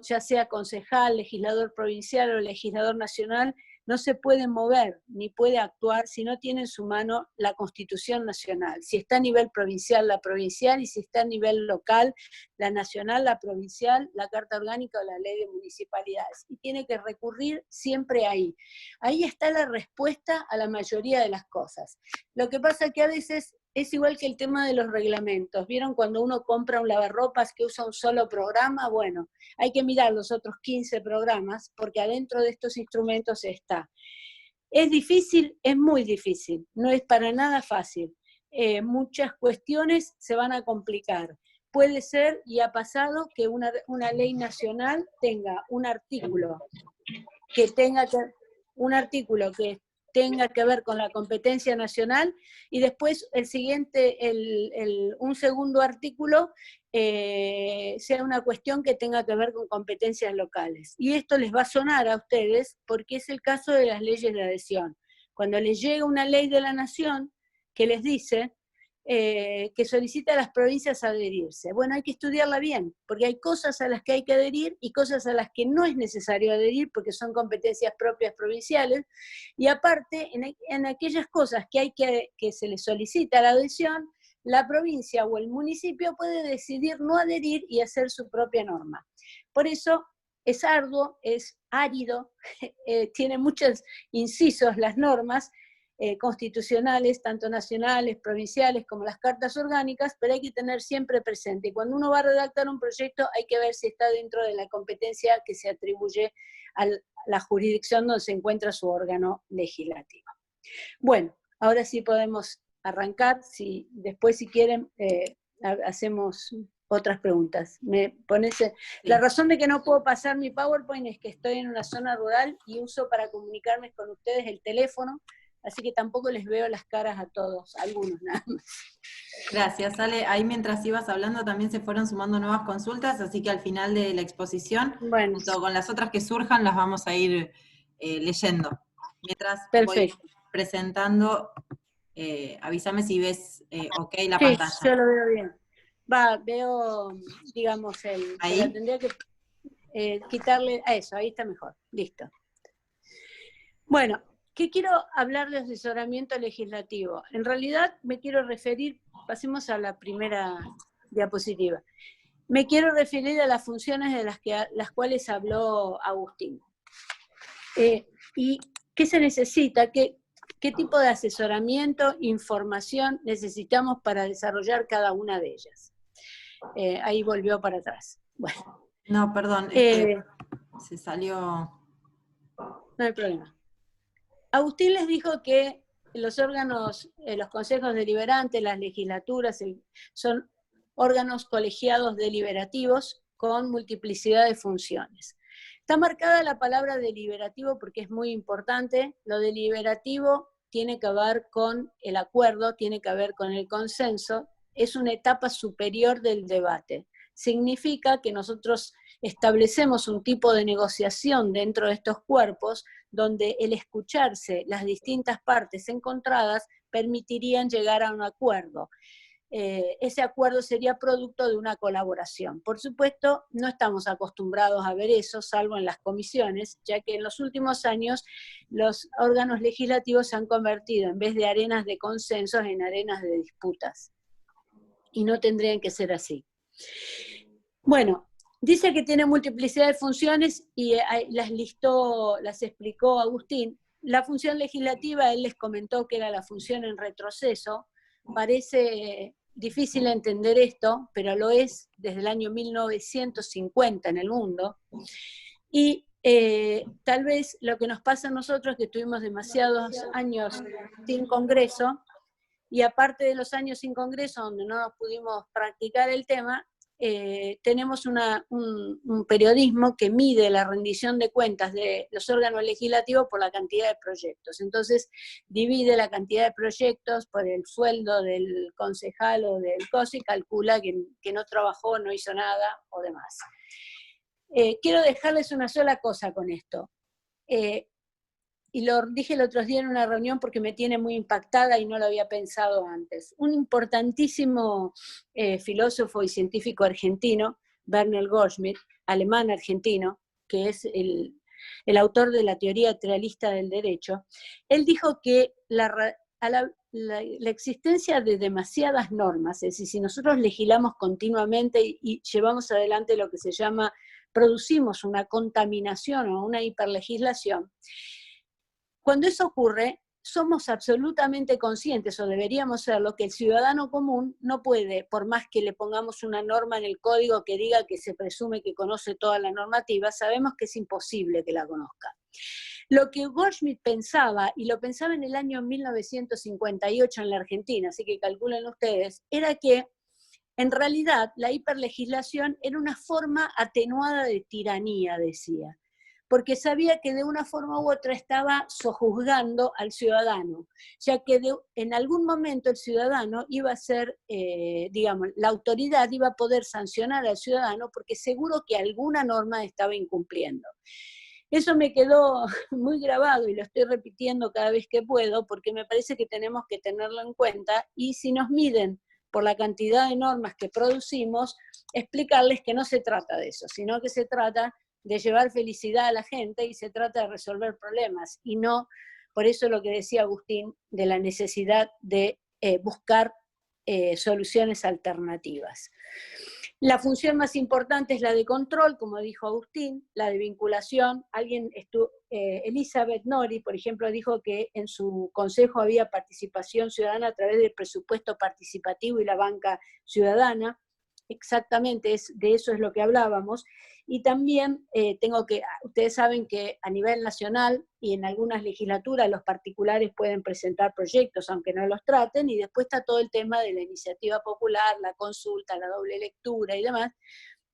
ya sea concejal, legislador provincial o legislador nacional, no se puede mover ni puede actuar si no tiene en su mano la Constitución Nacional. Si está a nivel provincial, la provincial, y si está a nivel local, la nacional, la provincial, la Carta Orgánica o la Ley de Municipalidades. Y tiene que recurrir siempre ahí. Ahí está la respuesta a la mayoría de las cosas. Lo que pasa es que a veces es igual que el tema de los reglamentos. ¿Vieron cuando uno compra un lavarropas que usa un solo programa? Bueno, hay que mirar los otros 15 programas porque adentro de estos instrumentos está. ¿Es difícil? Es muy difícil. No es para nada fácil. Muchas cuestiones se van a complicar. Puede ser, y ha pasado, que una ley nacional tenga un artículo que tenga que ver con la competencia nacional, y después el siguiente, un segundo artículo sea una cuestión que tenga que ver con competencias locales. Y esto les va a sonar a ustedes porque es el caso de las leyes de adhesión. Cuando les llega una ley de la nación que les dice que solicita a las provincias adherirse. Bueno, hay que estudiarla bien, porque hay cosas a las que hay que adherir y cosas a las que no es necesario adherir porque son competencias propias provinciales, y aparte, en aquellas cosas que se les solicita la adhesión, la provincia o el municipio puede decidir no adherir y hacer su propia norma. Por eso es arduo, es árido, tiene muchos incisos las normas, constitucionales, tanto nacionales, provinciales, como las cartas orgánicas, pero hay que tener siempre presente, cuando uno va a redactar un proyecto hay que ver si está dentro de la competencia que se atribuye a la jurisdicción donde se encuentra su órgano legislativo. Bueno, ahora sí podemos arrancar, después si quieren hacemos otras preguntas. La razón de que no puedo pasar mi PowerPoint es que estoy en una zona rural y uso para comunicarme con ustedes el teléfono, así que tampoco les veo las caras a todos, algunos nada más. Gracias, Ale. Ahí mientras ibas hablando también se fueron sumando nuevas consultas, así que al final de la exposición, bueno, junto con las otras que surjan, las vamos a ir leyendo. Mientras perfecto. voy presentando, avísame si ves ok la Sí, pantalla. yo lo veo bien. Veo, digamos, ¿Ahí? pero tendría que quitarle a eso, ahí está mejor, listo. Bueno, ¿qué quiero hablar de asesoramiento legislativo? En realidad me quiero referir, pasemos a la primera diapositiva, me quiero referir a las funciones de las cuales habló Agustín. ¿Y qué se necesita? ¿Qué tipo de asesoramiento, información necesitamos para desarrollar cada una de ellas? Ahí volvió para atrás. Bueno. No, perdón, se salió. No hay problema. Agustín les dijo que los órganos, los consejos deliberantes, las legislaturas, son órganos colegiados deliberativos con multiplicidad de funciones. Está marcada la palabra deliberativo porque es muy importante. Lo deliberativo tiene que ver con el acuerdo, tiene que ver con el consenso, es una etapa superior del debate. Significa que nosotros establecemos un tipo de negociación dentro de estos cuerpos donde el escucharse las distintas partes encontradas permitirían llegar a un acuerdo. Ese acuerdo sería producto de una colaboración. Por supuesto, no estamos acostumbrados a ver eso, salvo en las comisiones, ya que en los últimos años los órganos legislativos se han convertido, en vez de arenas de consensos, en arenas de disputas. Y no tendrían que ser así. Bueno, dice que tiene multiplicidad de funciones y las explicó Agustín. La función legislativa, él les comentó que era la función en retroceso. Parece difícil entender esto, pero lo es desde el año 1950 en el mundo. Y tal vez lo que nos pasa a nosotros, que tuvimos demasiados años sin Congreso, y aparte de los años sin Congreso, donde no nos pudimos practicar el tema, tenemos un periodismo que mide la rendición de cuentas de los órganos legislativos por la cantidad de proyectos. Entonces, divide la cantidad de proyectos por el sueldo del concejal o del COSI y calcula que no trabajó, no hizo nada o demás. Quiero dejarles una sola cosa con esto. y lo dije el otro día en una reunión porque me tiene muy impactada y no lo había pensado antes. Un importantísimo filósofo y científico argentino, Werner Goldschmidt, alemán-argentino, que es el autor de la teoría realista del derecho, él dijo que la existencia de demasiadas normas, es decir, si nosotros legislamos continuamente y llevamos adelante lo que se llama, producimos una contaminación o una hiperlegislación, cuando eso ocurre, somos absolutamente conscientes, o deberíamos serlo, que el ciudadano común no puede, por más que le pongamos una norma en el código que diga que se presume que conoce toda la normativa, sabemos que es imposible que la conozca. Lo que Goldschmidt pensaba, y lo pensaba en el año 1958 en la Argentina, así que calculen ustedes, era que en realidad la hiperlegislación era una forma atenuada de tiranía, decía, porque sabía que de una forma u otra estaba sojuzgando al ciudadano, ya que en algún momento el ciudadano iba a ser, digamos, la autoridad iba a poder sancionar al ciudadano porque seguro que alguna norma estaba incumpliendo. Eso me quedó muy grabado y lo estoy repitiendo cada vez que puedo porque me parece que tenemos que tenerlo en cuenta, y si nos miden por la cantidad de normas que producimos, explicarles que no se trata de eso, sino que se trata de llevar felicidad a la gente y se trata de resolver problemas, y no, por eso lo que decía Agustín, de la necesidad de buscar soluciones alternativas. La función más importante es la de control, como dijo Agustín, la de vinculación. Elizabeth Nori, por ejemplo, dijo que en su consejo había participación ciudadana a través del presupuesto participativo y la banca ciudadana. Exactamente, de eso es lo que hablábamos. Y también ustedes saben que a nivel nacional y en algunas legislaturas los particulares pueden presentar proyectos aunque no los traten, y después está todo el tema de la iniciativa popular, la consulta, la doble lectura y demás,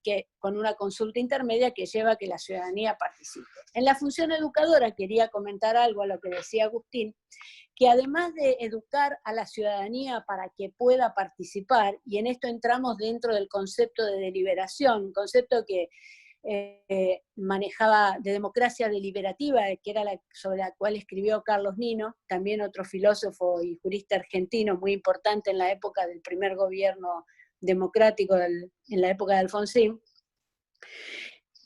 que con una consulta intermedia que lleva a que la ciudadanía participe. En la función educadora quería comentar algo a lo que decía Agustín, que además de educar a la ciudadanía para que pueda participar, y en esto entramos dentro del concepto de deliberación, un concepto que manejaba de democracia deliberativa, que era sobre la cual escribió Carlos Nino, también otro filósofo y jurista argentino muy importante en la época del primer gobierno democrático, en la época de Alfonsín.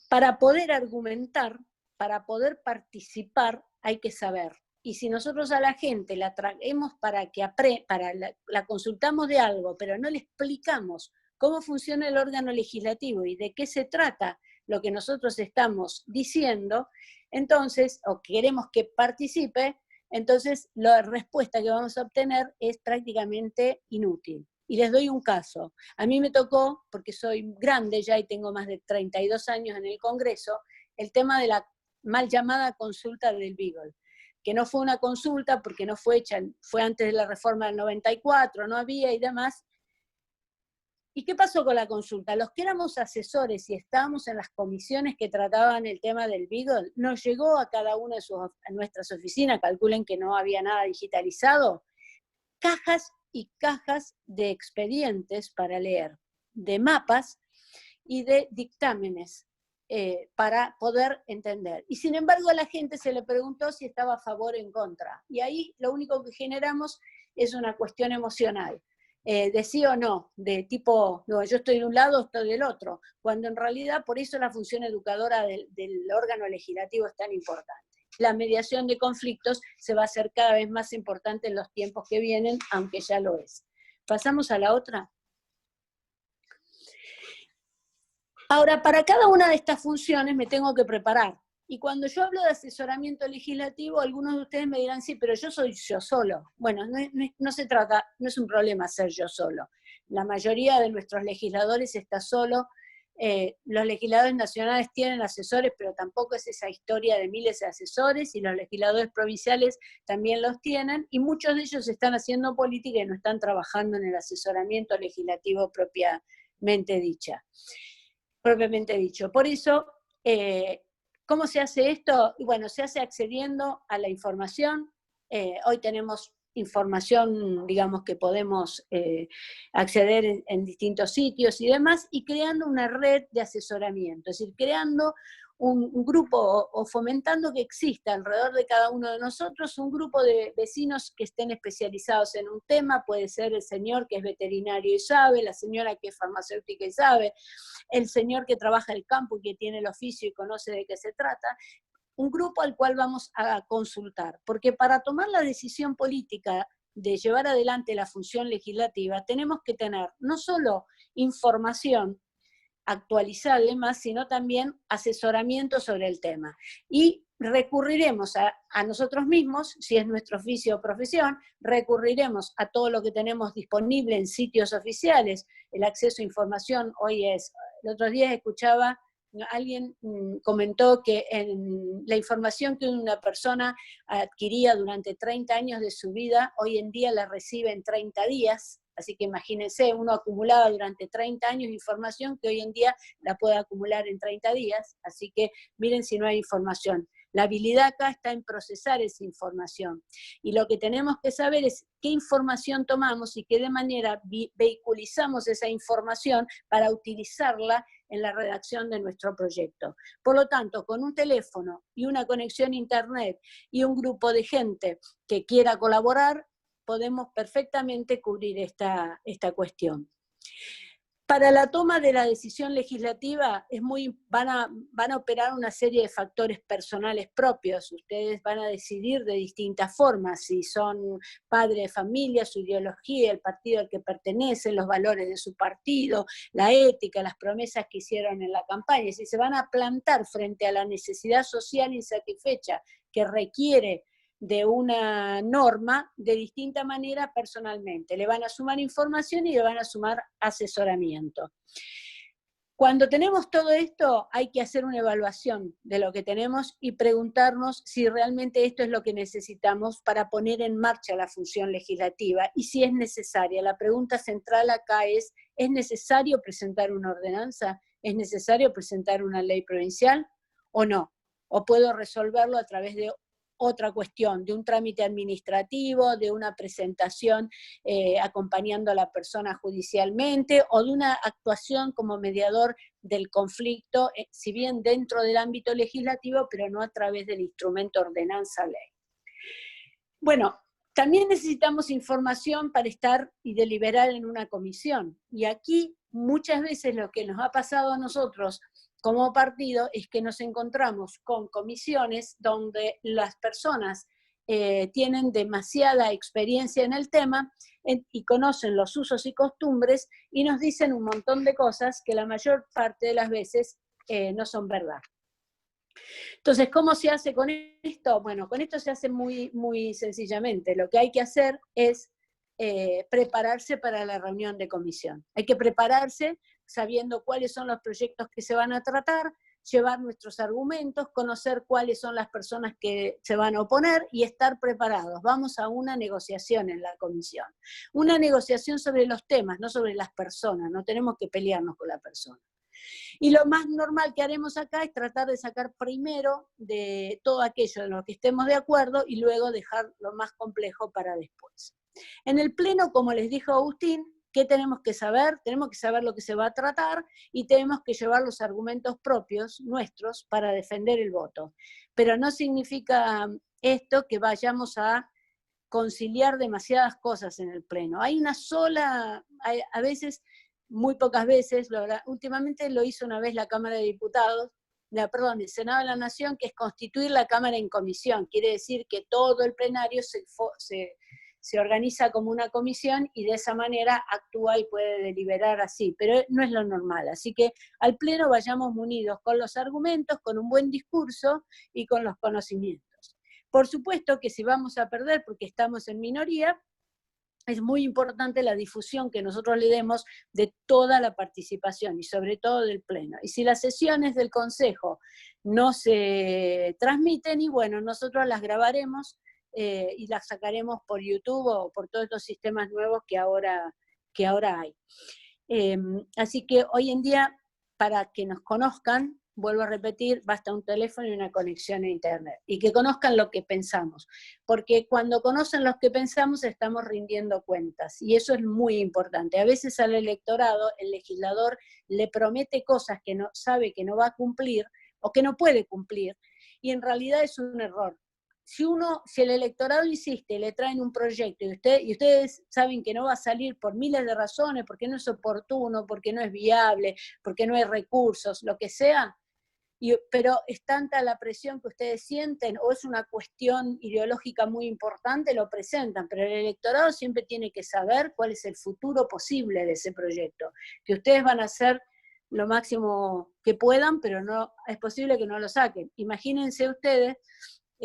Para poder argumentar, para poder participar, hay que saber. Y si nosotros a la gente la traemos para que la consultamos de algo, pero no le explicamos cómo funciona el órgano legislativo y de qué se trata lo que nosotros estamos diciendo, entonces, o queremos que participe, entonces la respuesta que vamos a obtener es prácticamente inútil. Y les doy un caso. A mí me tocó, porque soy grande ya y tengo más de 32 años en el Congreso, el tema de la mal llamada consulta del Beagle, que no fue una consulta porque no fue hecha, fue antes de la reforma del 94, no había y demás. ¿Y qué pasó con la consulta? Los que éramos asesores y estábamos en las comisiones que trataban el tema del Beagle, nos llegó a cada una de nuestras oficinas, calculen que no había nada digitalizado, cajas y cajas de expedientes para leer, de mapas y de dictámenes para poder entender. Y sin embargo a la gente se le preguntó si estaba a favor o en contra. Y ahí lo único que generamos es una cuestión emocional. De sí o no, de tipo, no, yo estoy de un lado, estoy del otro, cuando en realidad por eso la función educadora del órgano legislativo es tan importante. La mediación de conflictos se va a hacer cada vez más importante en los tiempos que vienen, aunque ya lo es. Pasamos a la otra. Ahora, para cada una de estas funciones me tengo que preparar. Y cuando yo hablo de asesoramiento legislativo, algunos de ustedes me dirán, sí, pero yo soy yo solo. Bueno, no se trata, no es un problema ser yo solo. La mayoría de nuestros legisladores está solo. Los legisladores nacionales tienen asesores, pero tampoco es esa historia de miles de asesores, y los legisladores provinciales también los tienen, y muchos de ellos están haciendo política y no están trabajando en el asesoramiento legislativo propiamente dicho. Por eso, ¿cómo se hace esto? Bueno, se hace accediendo a la información. Hoy tenemos información, digamos, que podemos acceder en distintos sitios y demás, y creando una red de asesoramiento, es decir, creando un grupo o fomentando que exista alrededor de cada uno de nosotros un grupo de vecinos que estén especializados en un tema. Puede ser el señor que es veterinario y sabe, la señora que es farmacéutica y sabe, el señor que trabaja el campo y que tiene el oficio y conoce de qué se trata. Un grupo al cual vamos a consultar, porque para tomar la decisión política de llevar adelante la función legislativa tenemos que tener no solo información actualizada y demás, sino también asesoramiento sobre el tema. Y recurriremos a nosotros mismos, si es nuestro oficio o profesión, recurriremos a todo lo que tenemos disponible en sitios oficiales. El acceso a información hoy es, el otro día escuchaba, alguien comentó que en la información que una persona adquiría durante 30 años de su vida, hoy en día la recibe en 30 días, así que imagínense, uno acumulaba durante 30 años información que hoy en día la puede acumular en 30 días, así que miren si no hay información. La habilidad acá está en procesar esa información. Y lo que tenemos que saber es qué información tomamos y qué de manera vehiculizamos esa información para utilizarla en la redacción de nuestro proyecto. Por lo tanto, con un teléfono y una conexión a internet y un grupo de gente que quiera colaborar, podemos perfectamente cubrir esta cuestión. Para la toma de la decisión legislativa van a operar una serie de factores personales propios. Ustedes van a decidir de distintas formas, si son padres de familia, su ideología, el partido al que pertenecen, los valores de su partido, la ética, las promesas que hicieron en la campaña. Si se van a plantar frente a la necesidad social insatisfecha que requiere de una norma de distinta manera personalmente. Le van a sumar información y le van a sumar asesoramiento. Cuando tenemos todo esto, hay que hacer una evaluación de lo que tenemos y preguntarnos si realmente esto es lo que necesitamos para poner en marcha la función legislativa y si es necesaria. La pregunta central acá ¿es necesario presentar una ordenanza? ¿Es necesario presentar una ley provincial o no? ¿O puedo resolverlo a través de otra cuestión, de un trámite administrativo, de una presentación acompañando a la persona judicialmente, o de una actuación como mediador del conflicto, si bien dentro del ámbito legislativo, pero no a través del instrumento ordenanza-ley? Bueno, también necesitamos información para estar y deliberar en una comisión, y aquí muchas veces lo que nos ha pasado a nosotros como partido es que nos encontramos con comisiones donde las personas tienen demasiada experiencia en el tema y conocen los usos y costumbres y nos dicen un montón de cosas que la mayor parte de las veces no son verdad. Entonces, ¿cómo se hace con esto? Bueno, con esto se hace muy, muy sencillamente. Lo que hay que hacer es prepararse para la reunión de comisión. Hay que prepararse sabiendo cuáles son los proyectos que se van a tratar, llevar nuestros argumentos, conocer cuáles son las personas que se van a oponer y estar preparados. Vamos a una negociación en la comisión. Una negociación sobre los temas, no sobre las personas, no tenemos que pelearnos con la persona. Y lo más normal que haremos acá es tratar de sacar primero de todo aquello en lo que estemos de acuerdo y luego dejar lo más complejo para después. En el pleno, como les dijo Agustín, ¿qué tenemos que saber? Tenemos que saber lo que se va a tratar y tenemos que llevar los argumentos propios nuestros para defender el voto. Pero no significa esto que vayamos a conciliar demasiadas cosas en el pleno. Hay una sola, a veces, muy pocas veces, últimamente lo hizo una vez la Cámara de Diputados, el Senado de la Nación, que es constituir la Cámara en comisión. Quiere decir que todo el plenario se organiza como una comisión y de esa manera actúa y puede deliberar así, pero no es lo normal. Así que al pleno vayamos munidos con los argumentos, con un buen discurso y con los conocimientos. Por supuesto que si vamos a perder porque estamos en minoría, es muy importante la difusión que nosotros le demos de toda la participación y sobre todo del pleno. Y si las sesiones del Consejo no se transmiten, y bueno, nosotros las grabaremos y las sacaremos por YouTube o por todos estos sistemas nuevos que ahora hay. Así que hoy en día, para que nos conozcan, vuelvo a repetir, basta un teléfono y una conexión a internet. Y que conozcan lo que pensamos. Porque cuando conocen lo que pensamos, estamos rindiendo cuentas. Y eso es muy importante. A veces al electorado, el legislador le promete cosas que no sabe que no va a cumplir, o que no puede cumplir, y en realidad es un error. Si el electorado insiste y le traen un proyecto y ustedes saben que no va a salir por miles de razones, porque no es oportuno, porque no es viable, porque no hay recursos, lo que sea, pero es tanta la presión que ustedes sienten o es una cuestión ideológica muy importante, lo presentan, pero el electorado siempre tiene que saber cuál es el futuro posible de ese proyecto, que ustedes van a hacer lo máximo que puedan, pero no es posible que no lo saquen. Imagínense ustedes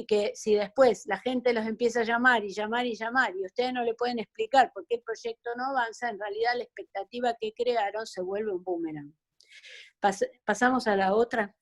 que si después la gente los empieza a llamar y llamar y llamar y ustedes no le pueden explicar por qué el proyecto no avanza, en realidad la expectativa que crearon se vuelve un boomerang. Pasamos a la otra.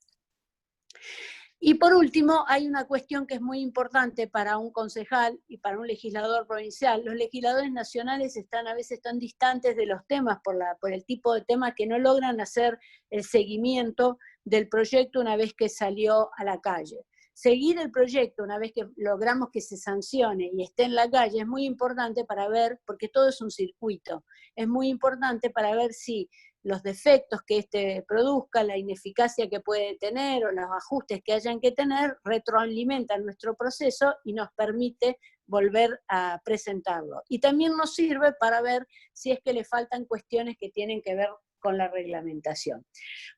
Y por último, hay una cuestión que es muy importante para un concejal y para un legislador provincial. Los legisladores nacionales están a veces tan distantes de los temas por el tipo de temas que no logran hacer el seguimiento del proyecto una vez que salió a la calle. Seguir el proyecto una vez que logramos que se sancione y esté en la calle es muy importante para ver, porque todo es un circuito, es muy importante para ver si los defectos que este produzca, la ineficacia que puede tener o los ajustes que hayan que tener, retroalimentan nuestro proceso y nos permite volver a presentarlo. Y también nos sirve para ver si es que le faltan cuestiones que tienen que ver con la reglamentación.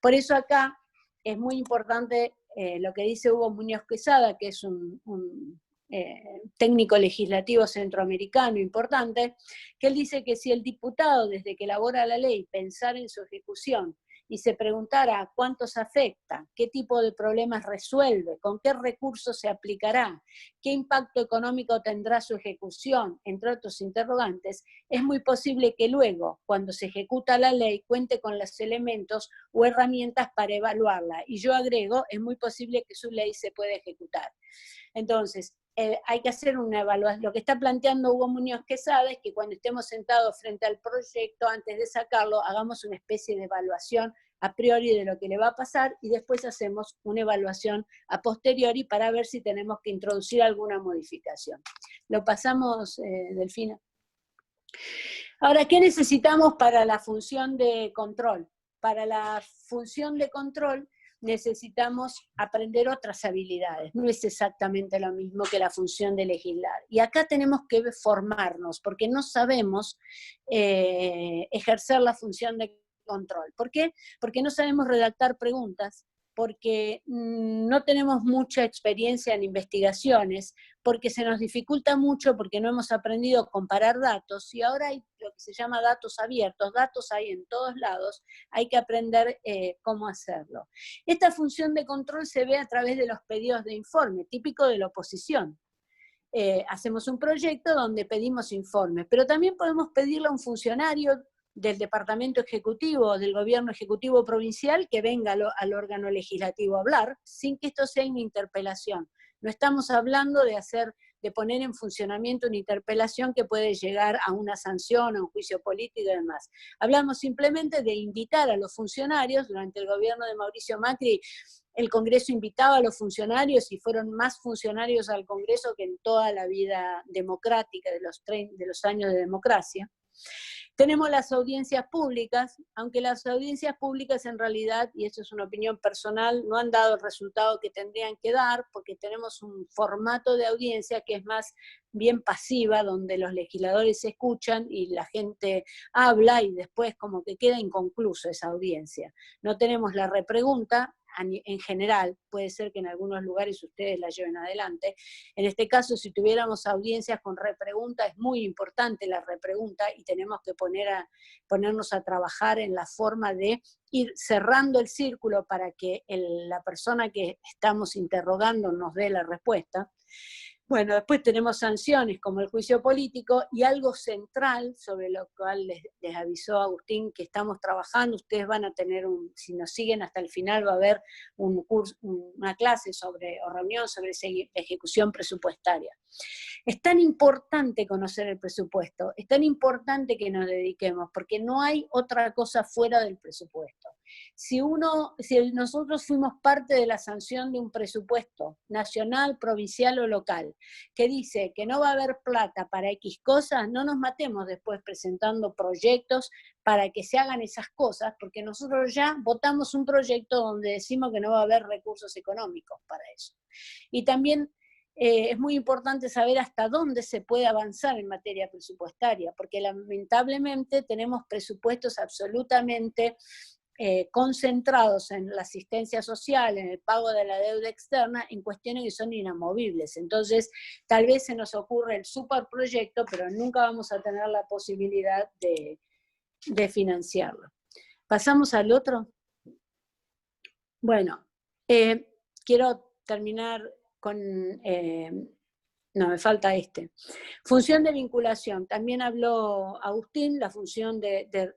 Por eso acá es muy importante lo que dice Hugo Muñoz Quesada, que es un técnico legislativo centroamericano importante, que él dice que si el diputado, desde que elabora la ley, pensara en su ejecución y se preguntara a cuántos afecta, qué tipo de problemas resuelve, con qué recursos se aplicará, qué impacto económico tendrá su ejecución, entre otros interrogantes, es muy posible que luego, cuando se ejecuta la ley, cuente con los elementos o herramientas para evaluarla. Y yo agrego, es muy posible que su ley se pueda ejecutar. Entonces, hay que hacer una evaluación. Lo que está planteando Hugo Muñoz Quesada es que cuando estemos sentados frente al proyecto, antes de sacarlo, hagamos una especie de evaluación a priori de lo que le va a pasar y después hacemos una evaluación a posteriori para ver si tenemos que introducir alguna modificación. Lo pasamos, Delfina. Ahora, ¿qué necesitamos para la función de control? Para la función de control necesitamos aprender otras habilidades. No es exactamente lo mismo que la función de legislar. Y acá tenemos que formarnos, porque no sabemos ejercer la función de control. ¿Por qué? Porque no sabemos redactar preguntas, porque no tenemos mucha experiencia en investigaciones, porque se nos dificulta mucho, porque no hemos aprendido a comparar datos, y ahora hay lo que se llama datos abiertos, datos hay en todos lados, hay que aprender cómo hacerlo. Esta función de control se ve a través de los pedidos de informe, típico de la oposición. Hacemos un proyecto donde pedimos informes, pero también podemos pedirle a un funcionario del departamento ejecutivo, del gobierno ejecutivo provincial, que venga al órgano legislativo a hablar, sin que esto sea una interpelación. No estamos hablando de poner en funcionamiento una interpelación que puede llegar a una sanción, a un juicio político y demás. Hablamos simplemente de invitar a los funcionarios. Durante el gobierno de Mauricio Macri, el Congreso invitaba a los funcionarios y fueron más funcionarios al Congreso que en toda la vida democrática de los años de democracia. Tenemos las audiencias públicas, aunque las audiencias públicas en realidad, y esto es una opinión personal, no han dado el resultado que tendrían que dar, porque tenemos un formato de audiencia que es más bien pasiva, donde los legisladores se escuchan y la gente habla y después como que queda inconcluso esa audiencia. No tenemos la repregunta. En general, puede ser que en algunos lugares ustedes la lleven adelante. En este caso, si tuviéramos audiencias con repregunta, es muy importante la repregunta y tenemos que ponernos a trabajar en la forma de ir cerrando el círculo para que la persona que estamos interrogando nos dé la respuesta. Bueno, después tenemos sanciones como el juicio político y algo central sobre lo cual les avisó Agustín que estamos trabajando. Ustedes van a tener, si nos siguen hasta el final, va a haber un curso, una clase o reunión sobre ejecución presupuestaria. Es tan importante conocer el presupuesto, es tan importante que nos dediquemos, porque no hay otra cosa fuera del presupuesto. Si nosotros fuimos parte de la sanción de un presupuesto nacional, provincial o local, que dice que no va a haber plata para X cosas, no nos matemos después presentando proyectos para que se hagan esas cosas, porque nosotros ya votamos un proyecto donde decimos que no va a haber recursos económicos para eso. Y también es muy importante saber hasta dónde se puede avanzar en materia presupuestaria, porque lamentablemente tenemos presupuestos absolutamente concentrados en la asistencia social, en el pago de la deuda externa, en cuestiones que son inamovibles. Entonces, tal vez se nos ocurre el superproyecto, pero nunca vamos a tener la posibilidad de financiarlo. ¿Pasamos al otro? Bueno, quiero terminar con... no, me falta este. Función de vinculación. También habló Agustín, la función de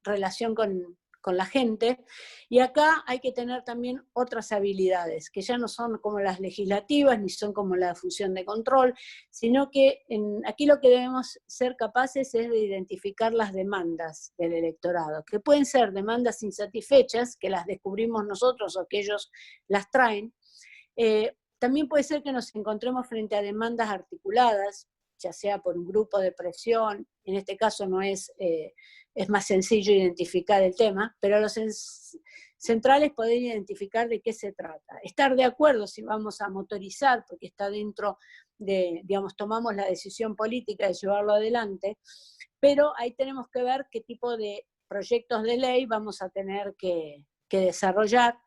relación con la gente, y acá hay que tener también otras habilidades, que ya no son como las legislativas, ni son como la función de control, sino que aquí lo que debemos ser capaces es de identificar las demandas del electorado, que pueden ser demandas insatisfechas, que las descubrimos nosotros o que ellos las traen. También puede ser que nos encontremos frente a demandas articuladas, ya sea por un grupo de presión, en este caso no es más sencillo identificar el tema, pero los centrales poder identificar de qué se trata. Estar de acuerdo si vamos a motorizar, porque está dentro de, digamos, tomamos la decisión política de llevarlo adelante, pero ahí tenemos que ver qué tipo de proyectos de ley vamos a tener que desarrollar.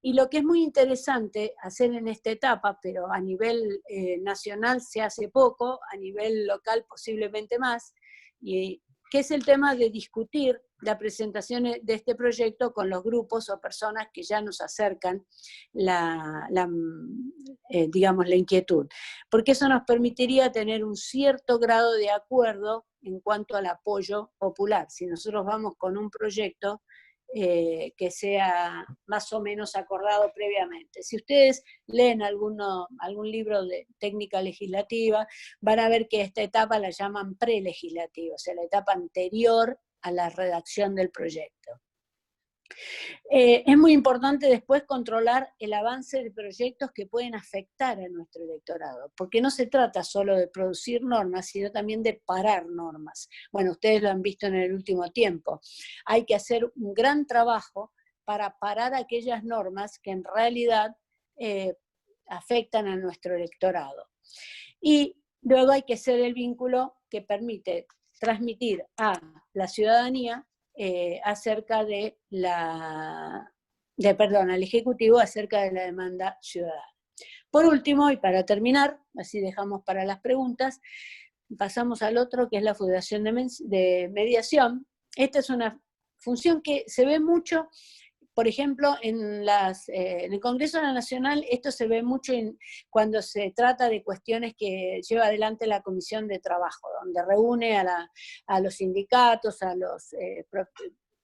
Y lo que es muy interesante hacer en esta etapa, pero a nivel nacional se hace poco, a nivel local posiblemente más, y que es el tema de discutir la presentación de este proyecto con los grupos o personas que ya nos acercan digamos, la inquietud. Porque eso nos permitiría tener un cierto grado de acuerdo en cuanto al apoyo popular. Si nosotros vamos con un proyecto que sea más o menos acordado previamente. Si ustedes leen algún libro de técnica legislativa, van a ver que esta etapa la llaman prelegislativa, o sea, la etapa anterior a la redacción del proyecto. Es muy importante después controlar el avance de proyectos que pueden afectar a nuestro electorado, porque no se trata solo de producir normas, sino también de parar normas. Bueno, ustedes lo han visto en el último tiempo. Hay que hacer un gran trabajo para parar aquellas normas que en realidad afectan a nuestro electorado. Y luego hay que hacer el vínculo que permite transmitir a la ciudadanía acerca al Ejecutivo acerca de la demanda ciudadana. Por último, y para terminar, así dejamos para las preguntas, pasamos al otro, que es la Fundación de Mediación. Esta es una función que se ve mucho, por ejemplo, en el Congreso Nacional. Esto se ve mucho cuando se trata de cuestiones que lleva adelante la Comisión de Trabajo, donde reúne a los sindicatos, a los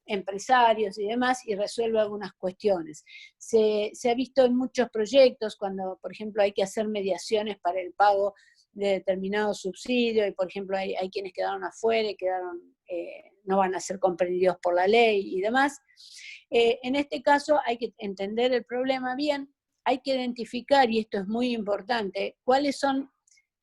empresarios y demás, y resuelve algunas cuestiones. Se ha visto en muchos proyectos, cuando, por ejemplo, hay que hacer mediaciones para el pago de determinados subsidios, y por ejemplo hay quienes quedaron afuera y no van a ser comprendidos por la ley y demás. En este caso hay que entender el problema bien, hay que identificar, y esto es muy importante, cuáles son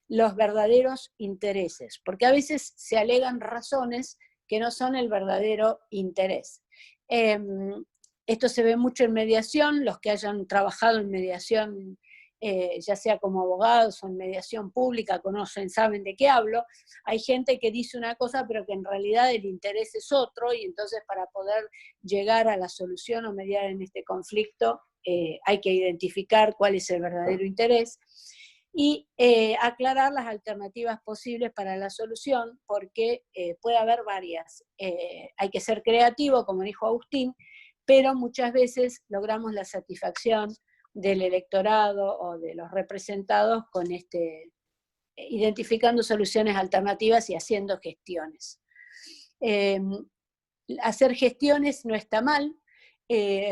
los verdaderos intereses, porque a veces se alegan razones que no son el verdadero interés. Esto se ve mucho en mediación, los que hayan trabajado en mediación, ya sea como abogados o en mediación pública, conocen, saben de qué hablo. Hay gente que dice una cosa, pero que en realidad el interés es otro, y entonces para poder llegar a la solución o mediar en este conflicto, hay que identificar cuál es el verdadero interés y aclarar las alternativas posibles para la solución, porque puede haber varias. Hay que ser creativo, como dijo Agustín, pero muchas veces logramos la satisfacción del electorado o de los representados con identificando soluciones alternativas y haciendo gestiones. Hacer gestiones no está mal,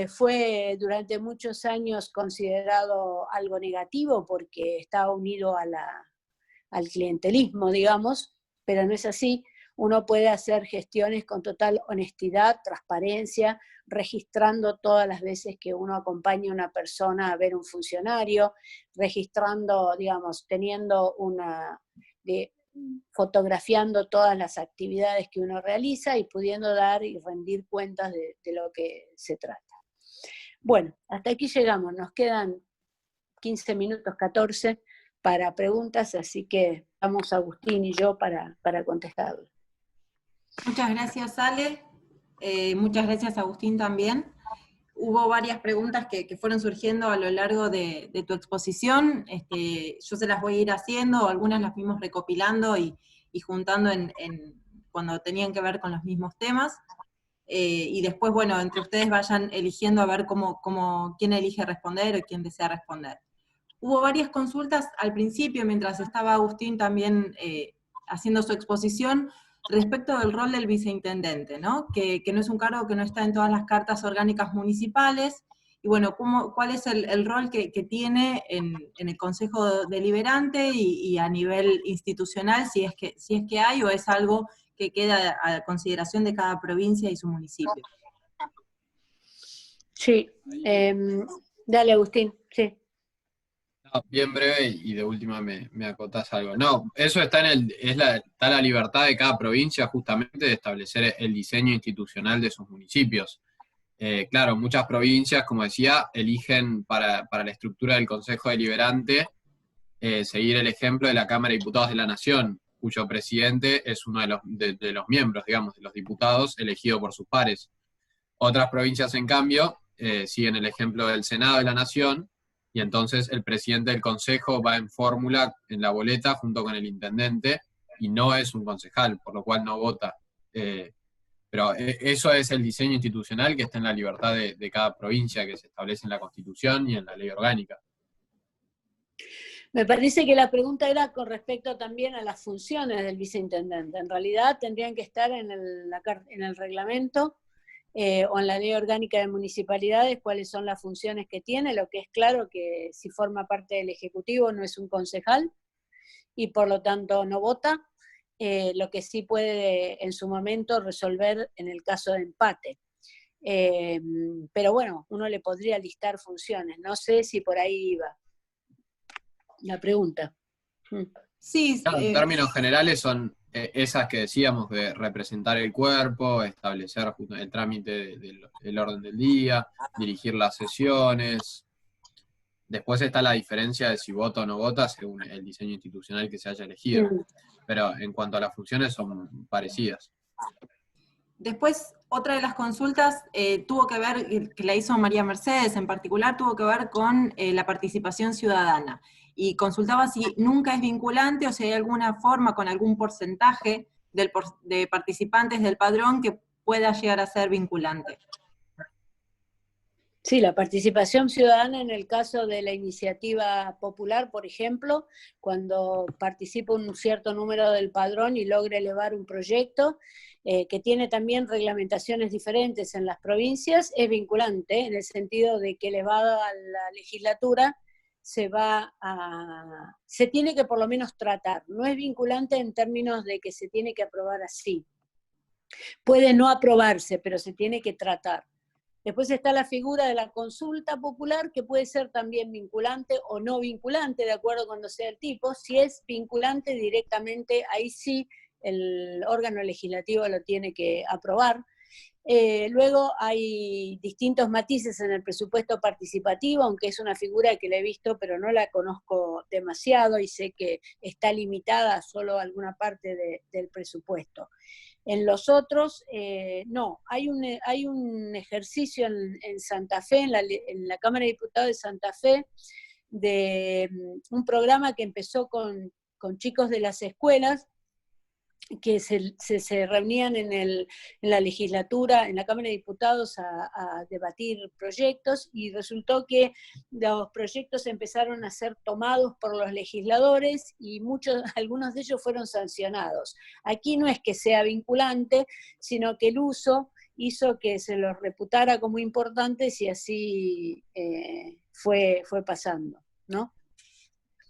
fue durante muchos años considerado algo negativo porque estaba unido al clientelismo, digamos, pero no es así. uno puede hacer gestiones con total honestidad, transparencia, registrando todas las veces que uno acompaña a una persona a ver un funcionario, registrando, digamos, teniendo fotografiando todas las actividades que uno realiza y pudiendo dar y rendir cuentas de lo que se trata. Bueno, hasta aquí llegamos, nos quedan 15 minutos, 14 para preguntas, así que vamos Agustín y yo para contestarlo. Muchas gracias, Ale. Muchas gracias, Agustín, también. Hubo varias preguntas que fueron surgiendo a lo largo de tu exposición. Yo se las voy a ir haciendo, algunas las fuimos recopilando y juntando cuando tenían que ver con los mismos temas. Y después, bueno, entre ustedes vayan eligiendo a ver quién elige responder o quién desea responder. Hubo varias consultas al principio, mientras estaba Agustín también haciendo su exposición, respecto del rol del viceintendente, ¿no? Que no es un cargo que no está en todas las cartas orgánicas municipales, y bueno, ¿cuál es el rol que tiene en el Consejo Deliberante y a nivel institucional, si es que hay, o es algo que queda a consideración de cada provincia y su municipio? Sí, dale Agustín, sí. No, bien breve y de última me acotás algo. No, eso está está la libertad de cada provincia justamente de establecer el diseño institucional de sus municipios. Claro, muchas provincias, como decía, eligen para la estructura del Consejo Deliberante seguir el ejemplo de la Cámara de Diputados de la Nación, cuyo presidente es uno de los miembros, digamos, de los diputados, elegido por sus pares. Otras provincias, en cambio, siguen el ejemplo del Senado de la Nación, y entonces el presidente del Consejo va en fórmula en la boleta junto con el intendente, y no es un concejal, por lo cual no vota. Pero eso es el diseño institucional que está en la libertad de cada provincia, que se establece en la Constitución y en la ley orgánica. Me parece que la pregunta era con respecto también a las funciones del viceintendente. En realidad tendrían que estar en el reglamento o en la ley orgánica de municipalidades cuáles son las funciones que tiene, lo que es claro que si forma parte del Ejecutivo no es un concejal y por lo tanto no vota, lo que sí puede en su momento resolver en el caso de empate. Pero bueno, uno le podría listar funciones, no sé si por ahí iba la pregunta. Sí, Claro, en términos generales son esas que decíamos, de representar el cuerpo, establecer el trámite del orden del día, dirigir las sesiones. Después está la diferencia de si vota o no vota según el diseño institucional que se haya elegido. Pero en cuanto a las funciones son parecidas. Después, otra de las consultas tuvo que ver, que la hizo María Mercedes en particular, tuvo que ver con la participación ciudadana. Y consultaba si nunca es vinculante o si hay alguna forma, con algún porcentaje de participantes del padrón que pueda llegar a ser vinculante. Sí, la participación ciudadana en el caso de la iniciativa popular, por ejemplo, cuando participa un cierto número del padrón y logra elevar un proyecto, que tiene también reglamentaciones diferentes en las provincias, es vinculante, en el sentido de que elevada a la legislatura se tiene que por lo menos tratar. No es vinculante en términos de que se tiene que aprobar así. Puede no aprobarse, pero se tiene que tratar. Después está la figura de la consulta popular, que puede ser también vinculante o no vinculante, de acuerdo cuando sea el tipo. Si es vinculante directamente, ahí sí el órgano legislativo lo tiene que aprobar. Luego hay distintos matices en el presupuesto participativo, aunque es una figura que la he visto, pero no la conozco demasiado y sé que está limitada solo a alguna parte del presupuesto. En los otros, no. Hay un ejercicio en Santa Fe, en la Cámara de Diputados de Santa Fe, de un programa que empezó con chicos de las escuelas, que se reunían en la legislatura, en la Cámara de Diputados, a debatir proyectos, y resultó que los proyectos empezaron a ser tomados por los legisladores y algunos de ellos fueron sancionados. Aquí no es que sea vinculante, sino que el uso hizo que se los reputara como importantes y así fue pasando, ¿no?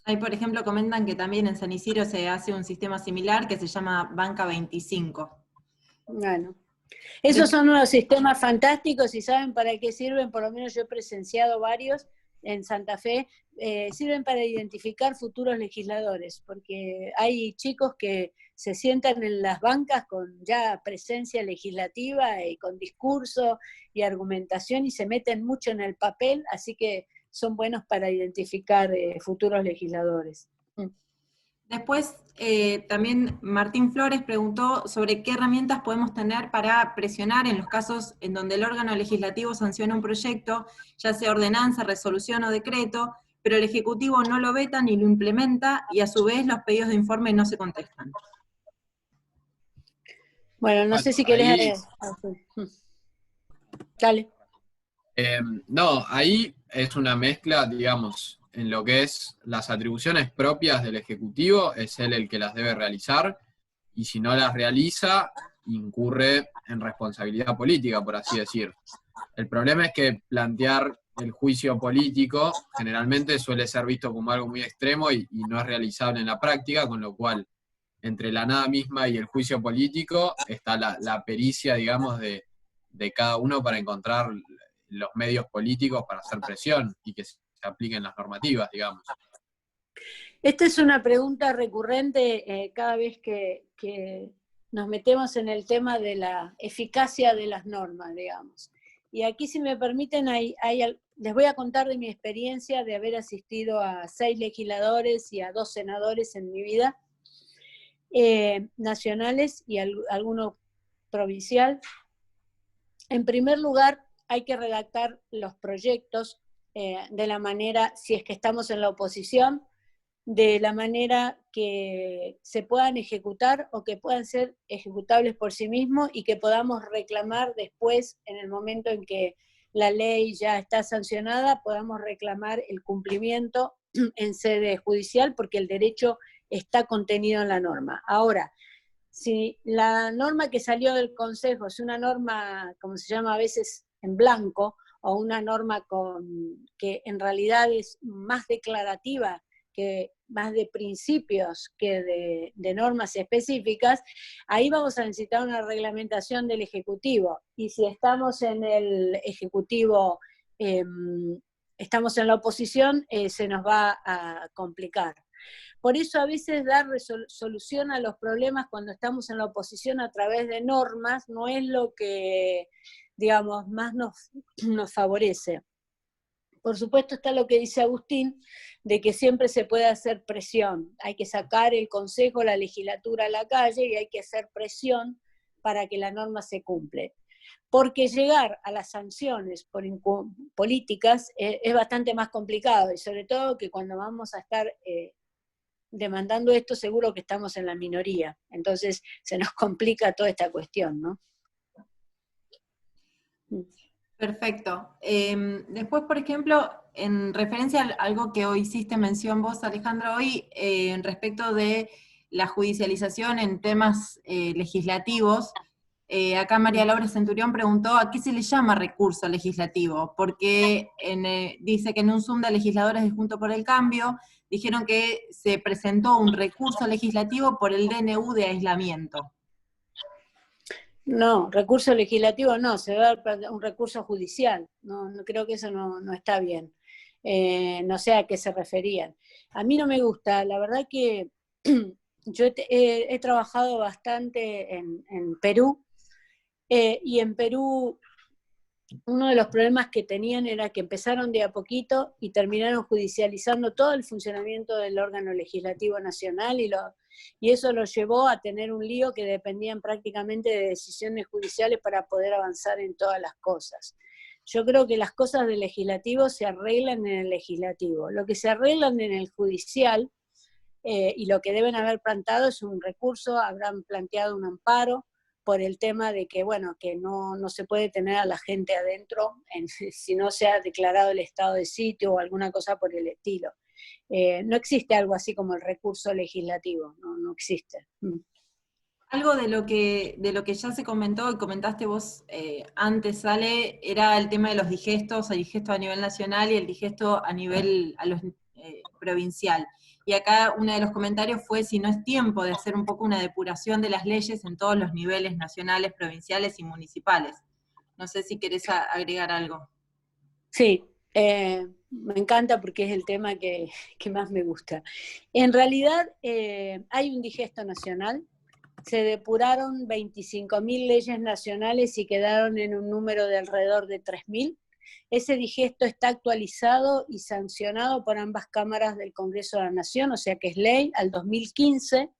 Ahí, por ejemplo, comentan que también en San Isidro se hace un sistema similar que se llama Banca 25. Bueno, esos son unos sistemas fantásticos y saben para qué sirven, por lo menos yo he presenciado varios en Santa Fe, sirven para identificar futuros legisladores, porque hay chicos que se sientan en las bancas con ya presencia legislativa y con discurso y argumentación y se meten mucho en el papel, así que son buenos para identificar futuros legisladores. Después, también Martín Flores preguntó sobre qué herramientas podemos tener para presionar en los casos en donde el órgano legislativo sanciona un proyecto, ya sea ordenanza, resolución o decreto, pero el Ejecutivo no lo veta ni lo implementa y a su vez los pedidos de informe no se contestan. Bueno, no sé si querés... Dale. No, ahí es una mezcla, digamos, en lo que es las atribuciones propias del Ejecutivo, es él el que las debe realizar, y si no las realiza, incurre en responsabilidad política, por así decir. El problema es que plantear el juicio político generalmente suele ser visto como algo muy extremo y no es realizable en la práctica, con lo cual, entre la nada misma y el juicio político, está la pericia, digamos, de cada uno para encontrar los medios políticos para hacer presión y que se apliquen las normativas, digamos. Esta es una pregunta recurrente cada vez que nos metemos en el tema de la eficacia de las normas, digamos. Y aquí, si me permiten, les voy a contar de mi experiencia de haber asistido a 6 legisladores y a 2 senadores en mi vida, nacionales y alguno provincial. En primer lugar, hay que redactar los proyectos de la manera, si es que estamos en la oposición, de la manera que se puedan ejecutar o que puedan ser ejecutables por sí mismos y que podamos reclamar después, en el momento en que la ley ya está sancionada, podamos reclamar el cumplimiento en sede judicial porque el derecho está contenido en la norma. Ahora, si la norma que salió del Consejo es una norma, como se llama a veces, en blanco, o una norma que en realidad es más declarativa, que más de principios que de normas específicas, ahí vamos a necesitar una reglamentación del Ejecutivo. Y si estamos en el Ejecutivo, estamos en la oposición, se nos va a complicar. Por eso a veces dar solución a los problemas cuando estamos en la oposición a través de normas no es lo que, digamos, más nos favorece. Por supuesto está lo que dice Agustín, de que siempre se puede hacer presión. Hay que sacar el Consejo, la legislatura a la calle y hay que hacer presión para que la norma se cumple. Porque llegar a las sanciones políticas es bastante más complicado, y sobre todo que cuando vamos a estar demandando esto, seguro que estamos en la minoría. Entonces se nos complica toda esta cuestión, ¿no? Perfecto. Después, por ejemplo, en referencia a algo que hoy hiciste mención vos, Alejandra, hoy, respecto de la judicialización en temas legislativos, acá María Laura Centurión preguntó a qué se le llama recurso legislativo, porque dice que en un Zoom de legisladores de Juntos por el Cambio dijeron que se presentó un recurso legislativo por el DNU de aislamiento. No, recurso legislativo no, se va a dar un recurso judicial. No creo que eso no está bien. No sé a qué se referían. A mí no me gusta, la verdad que yo he trabajado bastante en Perú, y en Perú uno de los problemas que tenían era que empezaron de a poquito y terminaron judicializando todo el funcionamiento del órgano legislativo nacional y eso lo llevó a tener un lío que dependían prácticamente de decisiones judiciales para poder avanzar en todas las cosas. Yo creo que las cosas del legislativo se arreglan en el legislativo. Lo que se arreglan en el judicial, y lo que deben haber plantado es un recurso, habrán planteado un amparo por el tema de que, bueno, que no se puede tener a la gente adentro si no se ha declarado el estado de sitio o alguna cosa por el estilo. No existe algo así como el recurso legislativo, no existe. Algo de lo que ya se comentó y comentaste vos antes, Ale, era el tema de los digestos, el digesto a nivel nacional y el digesto a nivel provincial. y acá uno de los comentarios fue si no es tiempo de hacer un poco una depuración de las leyes en todos los niveles nacionales, provinciales y municipales. No sé si querés agregar algo. Sí, me encanta porque es el tema que más me gusta. En realidad hay un digesto nacional, se depuraron 25.000 leyes nacionales y quedaron en un número de alrededor de 3.000. Ese digesto está actualizado y sancionado por ambas cámaras del Congreso de la Nación, o sea que es ley, al 2015.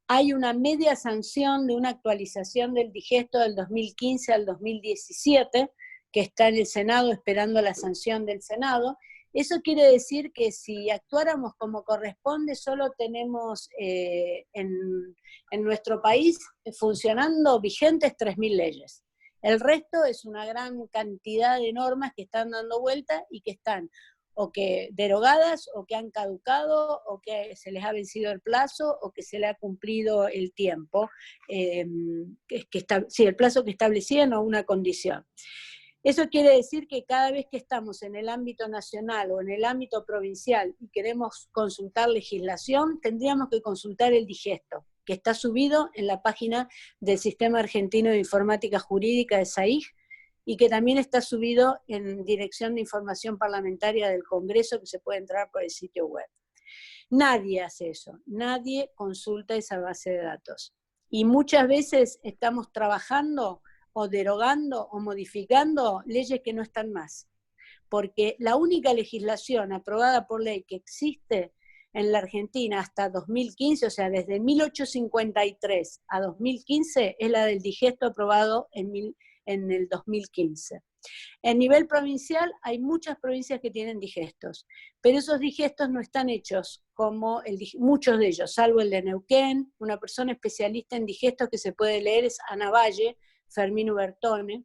Hay una media sanción de una actualización del digesto del 2015 al 2017, que está en el Senado esperando la sanción del Senado. Eso quiere decir que si actuáramos como corresponde, solo tenemos en nuestro país funcionando vigentes 3.000 leyes. El resto es una gran cantidad de normas que están dando vuelta y que están o que derogadas, o que han caducado, o que se les ha vencido el plazo, o que se le ha cumplido el tiempo, el plazo que establecían o una condición. Eso quiere decir que cada vez que estamos en el ámbito nacional o en el ámbito provincial y queremos consultar legislación, tendríamos que consultar el digesto, que está subido en la página del Sistema Argentino de Informática Jurídica de SAIJ, y que también está subido en Dirección de Información Parlamentaria del Congreso, que se puede entrar por el sitio web. Nadie hace eso, nadie consulta esa base de datos. Y muchas veces estamos trabajando o derogando o modificando leyes que no están más. Porque la única legislación aprobada por ley que existe en la Argentina hasta 2015, o sea, desde 1853 a 2015, es la del digesto aprobado en el 2015. En nivel provincial hay muchas provincias que tienen digestos, pero esos digestos no están hechos como muchos de ellos, salvo el de Neuquén. Una persona especialista en digestos que se puede leer es Ana Valle, Fermín Ubertone.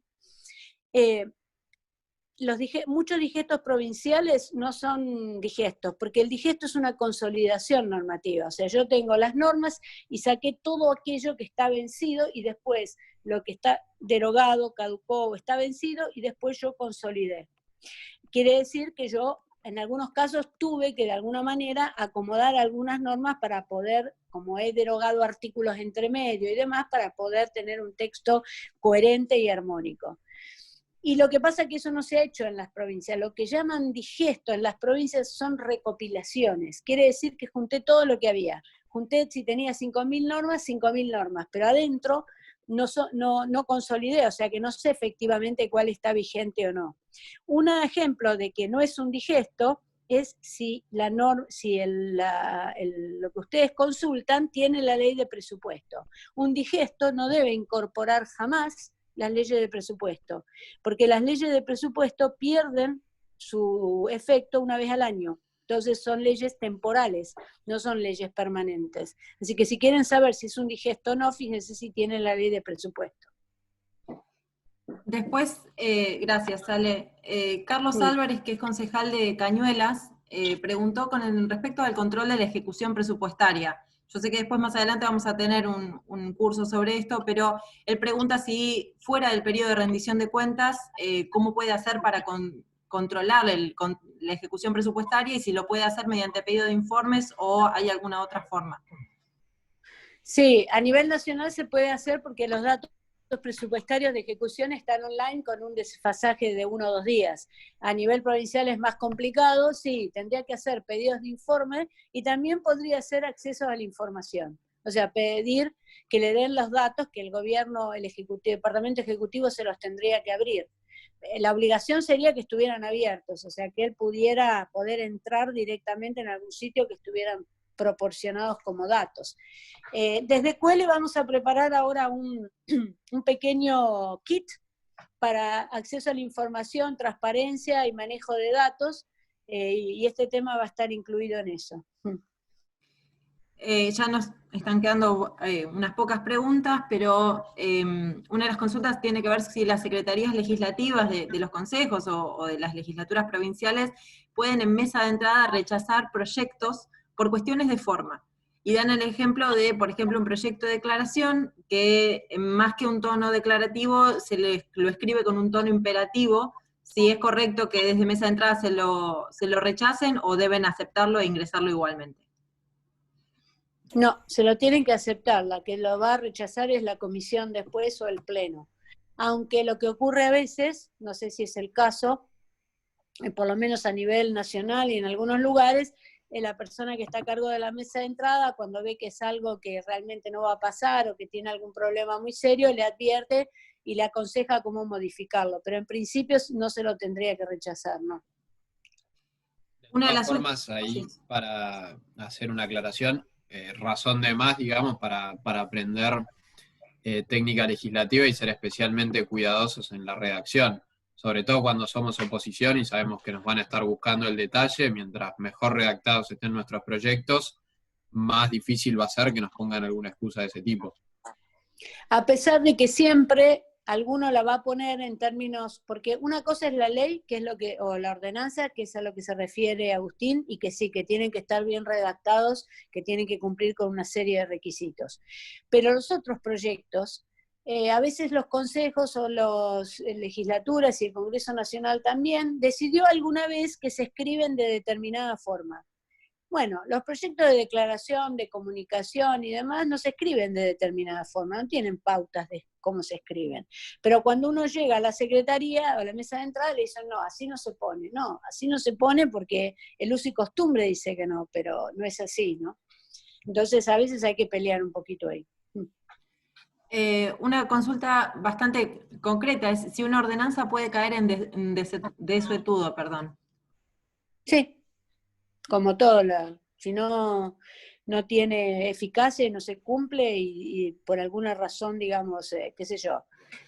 Muchos digestos provinciales no son digestos, porque el digesto es una consolidación normativa, o sea, yo tengo las normas y saqué todo aquello que está vencido y después lo que está derogado, caducó o está vencido y después yo consolidé. Quiere decir que yo en algunos casos tuve que de alguna manera acomodar algunas normas para poder, como he derogado artículos entre medio y demás, para poder tener un texto coherente y armónico. Y lo que pasa es que eso no se ha hecho en las provincias. Lo que llaman digesto en las provincias son recopilaciones. Quiere decir que junté todo lo que había. Junté, si tenía 5.000 normas, 5.000 normas, pero adentro no consolidé, o sea que no sé efectivamente cuál está vigente o no. Un ejemplo de que no es un digesto es si lo que ustedes consultan tiene la ley de presupuesto. Un digesto no debe incorporar jamás las leyes de presupuesto, porque las leyes de presupuesto pierden su efecto una vez al año. Entonces son leyes temporales, no son leyes permanentes. Así que si quieren saber si es un digesto o no, fíjense si tienen la ley de presupuesto. Después, gracias, Ale. Carlos Álvarez, que es concejal de Cañuelas, preguntó con respecto al control de la ejecución presupuestaria. Yo sé que después más adelante vamos a tener un curso sobre esto, pero él pregunta si fuera del periodo de rendición de cuentas, ¿cómo puede hacer para controlar la ejecución presupuestaria y si lo puede hacer mediante pedido de informes o hay alguna otra forma? Sí, a nivel nacional se puede hacer porque los datos presupuestarios de ejecución están online con un desfasaje de 1 o 2 días. A nivel provincial es más complicado, sí, tendría que hacer pedidos de informe y también podría hacer acceso a la información. O sea, pedir que le den los datos que el gobierno, el departamento ejecutivo se los tendría que abrir. La obligación sería que estuvieran abiertos, o sea, que él pudiera poder entrar directamente en algún sitio que estuvieran proporcionados como datos. Desde CUELE vamos a preparar ahora un pequeño kit para acceso a la información, transparencia y manejo de datos, y este tema va a estar incluido en eso. Ya nos están quedando unas pocas preguntas, pero una de las consultas tiene que ver si las secretarías legislativas de los consejos o de las legislaturas provinciales pueden en mesa de entrada rechazar proyectos por cuestiones de forma. Y dan el ejemplo de, por ejemplo, un proyecto de declaración que más que un tono declarativo lo escribe con un tono imperativo, si es correcto que desde mesa de entrada se lo rechacen o deben aceptarlo e ingresarlo igualmente. No, se lo tienen que aceptar, la que lo va a rechazar es la comisión después o el pleno. Aunque lo que ocurre a veces, no sé si es el caso, por lo menos a nivel nacional y en algunos lugares, la persona que está a cargo de la mesa de entrada, cuando ve que es algo que realmente no va a pasar o que tiene algún problema muy serio, le advierte y le aconseja cómo modificarlo. Pero en principio no se lo tendría que rechazar, ¿no? De todas formas, ahí, para hacer una aclaración, razón de más, digamos, para aprender técnica legislativa y ser especialmente cuidadosos en la redacción, sobre todo cuando somos oposición y sabemos que nos van a estar buscando el detalle. Mientras mejor redactados estén nuestros proyectos, más difícil va a ser que nos pongan alguna excusa de ese tipo. A pesar de que siempre alguno la va a poner en términos, porque una cosa es la ley, que es lo que, o la ordenanza, que es a lo que se refiere Agustín, y que sí, que tienen que estar bien redactados, que tienen que cumplir con una serie de requisitos. Pero los otros proyectos, a veces los consejos o las legislaturas y el Congreso Nacional también, decidió alguna vez que se escriben de determinada forma. Bueno, los proyectos de declaración, de comunicación y demás no se escriben de determinada forma, no tienen pautas de cómo se escriben. Pero cuando uno llega a la secretaría o a la mesa de entrada le dicen, no, así no se pone. No, así no se pone porque el uso y costumbre dice que no, pero no es así, ¿no? Entonces a veces hay que pelear un poquito ahí. Una consulta bastante concreta es si una ordenanza puede caer en desuetudo, perdón. Sí, como todo, si no tiene eficacia y no se cumple y por alguna razón, digamos, qué sé yo,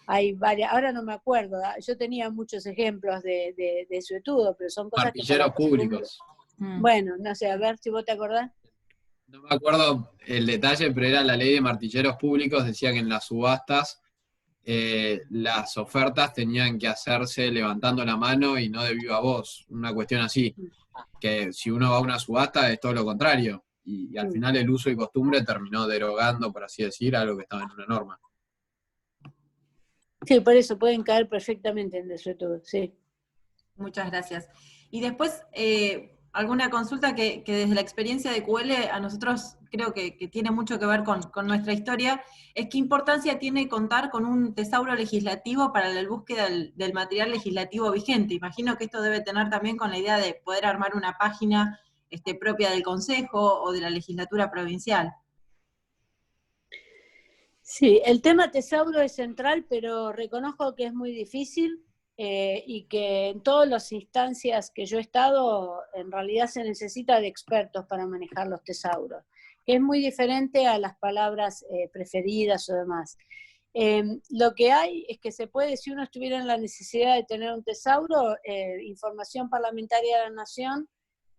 hay varias, ahora no me acuerdo, yo tenía muchos ejemplos de desuetudo, pero son cosas Martilleros públicos. Bueno, no sé, a ver si vos te acordás. No me acuerdo el detalle, pero era la ley de martilleros públicos, decía que en las subastas las ofertas tenían que hacerse levantando la mano y no de viva voz, una cuestión así, que si uno va a una subasta es todo lo contrario, y al final el uso y costumbre terminó derogando, por así decir, algo que estaba en una norma. Sí, por eso pueden caer perfectamente en desuetudo, sí. Muchas gracias. Y después, alguna consulta que desde la experiencia de QL a nosotros creo que tiene mucho que ver con nuestra historia, es qué importancia tiene contar con un tesauro legislativo para la búsqueda del material legislativo vigente. Imagino que esto debe tener también con la idea de poder armar una página propia del Consejo o de la legislatura provincial. Sí, el tema tesauro es central, pero reconozco que es muy difícil. Y que en todas las instancias que yo he estado, en realidad se necesita de expertos para manejar los tesauros, que es muy diferente a las palabras preferidas o demás. Lo que hay es que se puede, si uno estuviera en la necesidad de tener un tesauro, Información Parlamentaria de la Nación,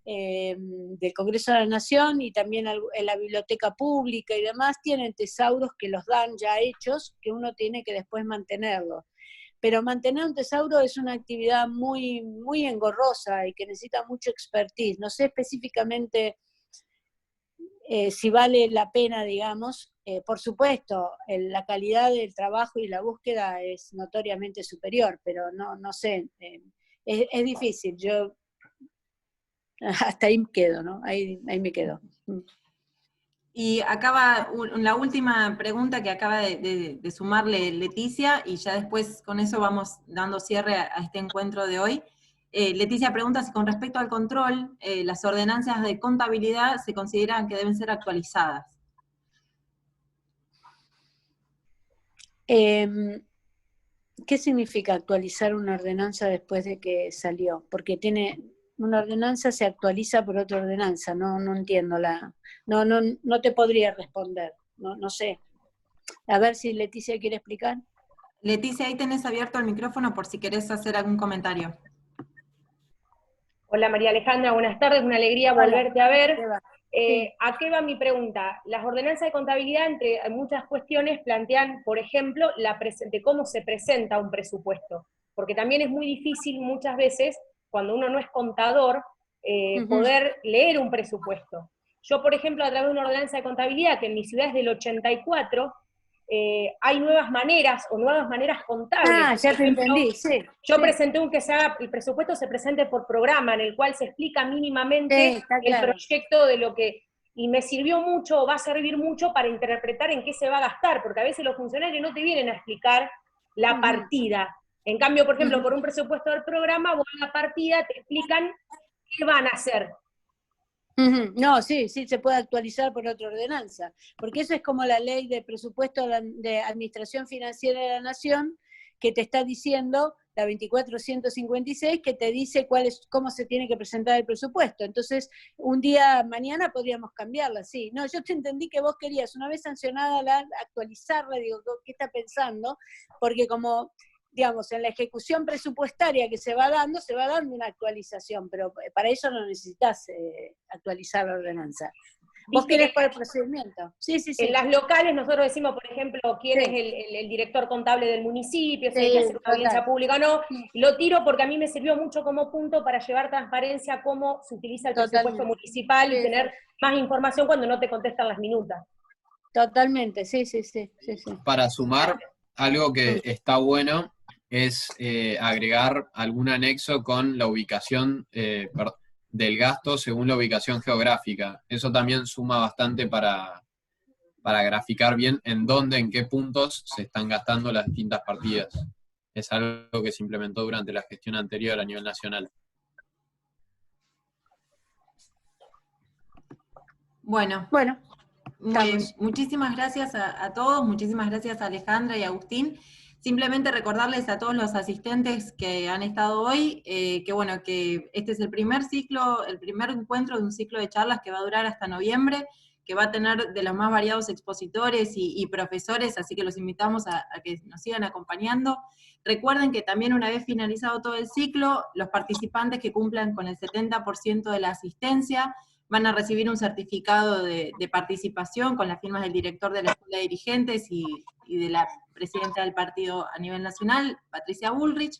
del Congreso de la Nación y también en la biblioteca pública y demás, tienen tesauros que los dan ya hechos, que uno tiene que después mantenerlos. Pero mantener un tesauro es una actividad muy, muy engorrosa y que necesita mucho expertise. No sé específicamente si vale la pena, digamos. Por supuesto, la calidad del trabajo y la búsqueda es notoriamente superior, pero no sé, es difícil. Yo hasta ahí quedo, ¿no? Ahí me quedo. Y acaba la última pregunta que acaba de sumarle Leticia, y ya después con eso vamos dando cierre a este encuentro de hoy. Leticia pregunta si con respecto al control, las ordenanzas de contabilidad se consideran que deben ser actualizadas. ¿Qué significa actualizar una ordenanza después de que salió? Porque una ordenanza se actualiza por otra ordenanza, no entiendo no te podría responder, no sé. A ver si Leticia quiere explicar. Leticia, ahí tenés abierto el micrófono por si querés hacer algún comentario. Hola María Alejandra, buenas tardes, una alegría volverte a ver. Sí. ¿A qué va mi pregunta? Las ordenanzas de contabilidad, entre muchas cuestiones, plantean, por ejemplo, de cómo se presenta un presupuesto, porque también es muy difícil muchas veces, cuando uno no es contador, poder leer un presupuesto. Yo, por ejemplo, a través de una ordenanza de contabilidad, que en mi ciudad es del 84, hay nuevas maneras contables. Ah, ya te entendí, sí. Yo presenté el presupuesto se presente por programa, en el cual se explica mínimamente el proyecto de lo que, y me sirvió mucho, o va a servir mucho para interpretar en qué se va a gastar, porque a veces los funcionarios no te vienen a explicar la partida. En cambio, por ejemplo, por un presupuesto del programa, vos en la partida te explican qué van a hacer. No, sí, se puede actualizar por otra ordenanza, porque eso es como la ley de presupuesto de Administración Financiera de la Nación, que te está diciendo, la 24.156, que te dice cómo se tiene que presentar el presupuesto. Entonces, mañana podríamos cambiarla, sí. No, yo te entendí que vos querías, una vez sancionada actualizarla, digo, ¿qué está pensando? Porque como, digamos, en la ejecución presupuestaria que se va dando una actualización, pero para eso no necesitas actualizar la ordenanza. ¿Vos querés por el procedimiento? Sí. En las locales nosotros decimos, por ejemplo, quién es el director contable del municipio, si hay que hacer una audiencia pública o no. Lo tiro porque a mí me sirvió mucho como punto para llevar transparencia a cómo se utiliza el presupuesto municipal y tener más información cuando no te contestan las minutas. Totalmente, sí. Para sumar, algo que está bueno es agregar algún anexo con la ubicación del gasto según la ubicación geográfica. Eso también suma bastante para graficar bien en dónde, en qué puntos se están gastando las distintas partidas. Es algo que se implementó durante la gestión anterior a nivel nacional. Bueno. Muchísimas gracias a todos, muchísimas gracias a Alejandra y Agustín. Simplemente recordarles a todos los asistentes que han estado hoy, que este es el primer encuentro de un ciclo de charlas que va a durar hasta noviembre, que va a tener de los más variados expositores y profesores, así que los invitamos a que nos sigan acompañando. Recuerden que también una vez finalizado todo el ciclo, los participantes que cumplan con el 70% de la asistencia van a recibir un certificado de participación con las firmas del director de la Escuela de Dirigentes y de la presidenta del partido a nivel nacional, Patricia Bullrich,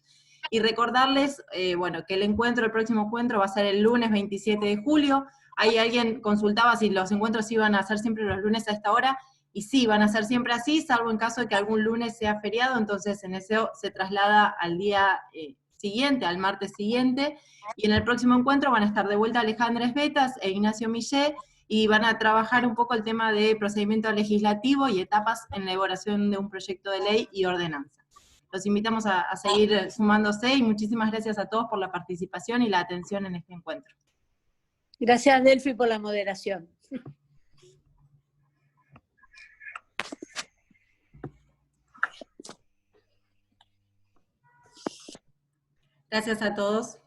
y recordarles que el próximo encuentro va a ser el lunes 27 de julio. Ahí alguien consultaba si los encuentros iban a ser siempre los lunes a esta hora, y sí, van a ser siempre así, salvo en caso de que algún lunes sea feriado, entonces en eso se traslada al día siguiente, al martes siguiente, y en el próximo encuentro van a estar de vuelta Alejandra Esbetas e Ignacio Millet, y van a trabajar un poco el tema de procedimiento legislativo y etapas en la elaboración de un proyecto de ley y ordenanza. Los invitamos a seguir sumándose, y muchísimas gracias a todos por la participación y la atención en este encuentro. Gracias, Delphi, por la moderación. Gracias a todos.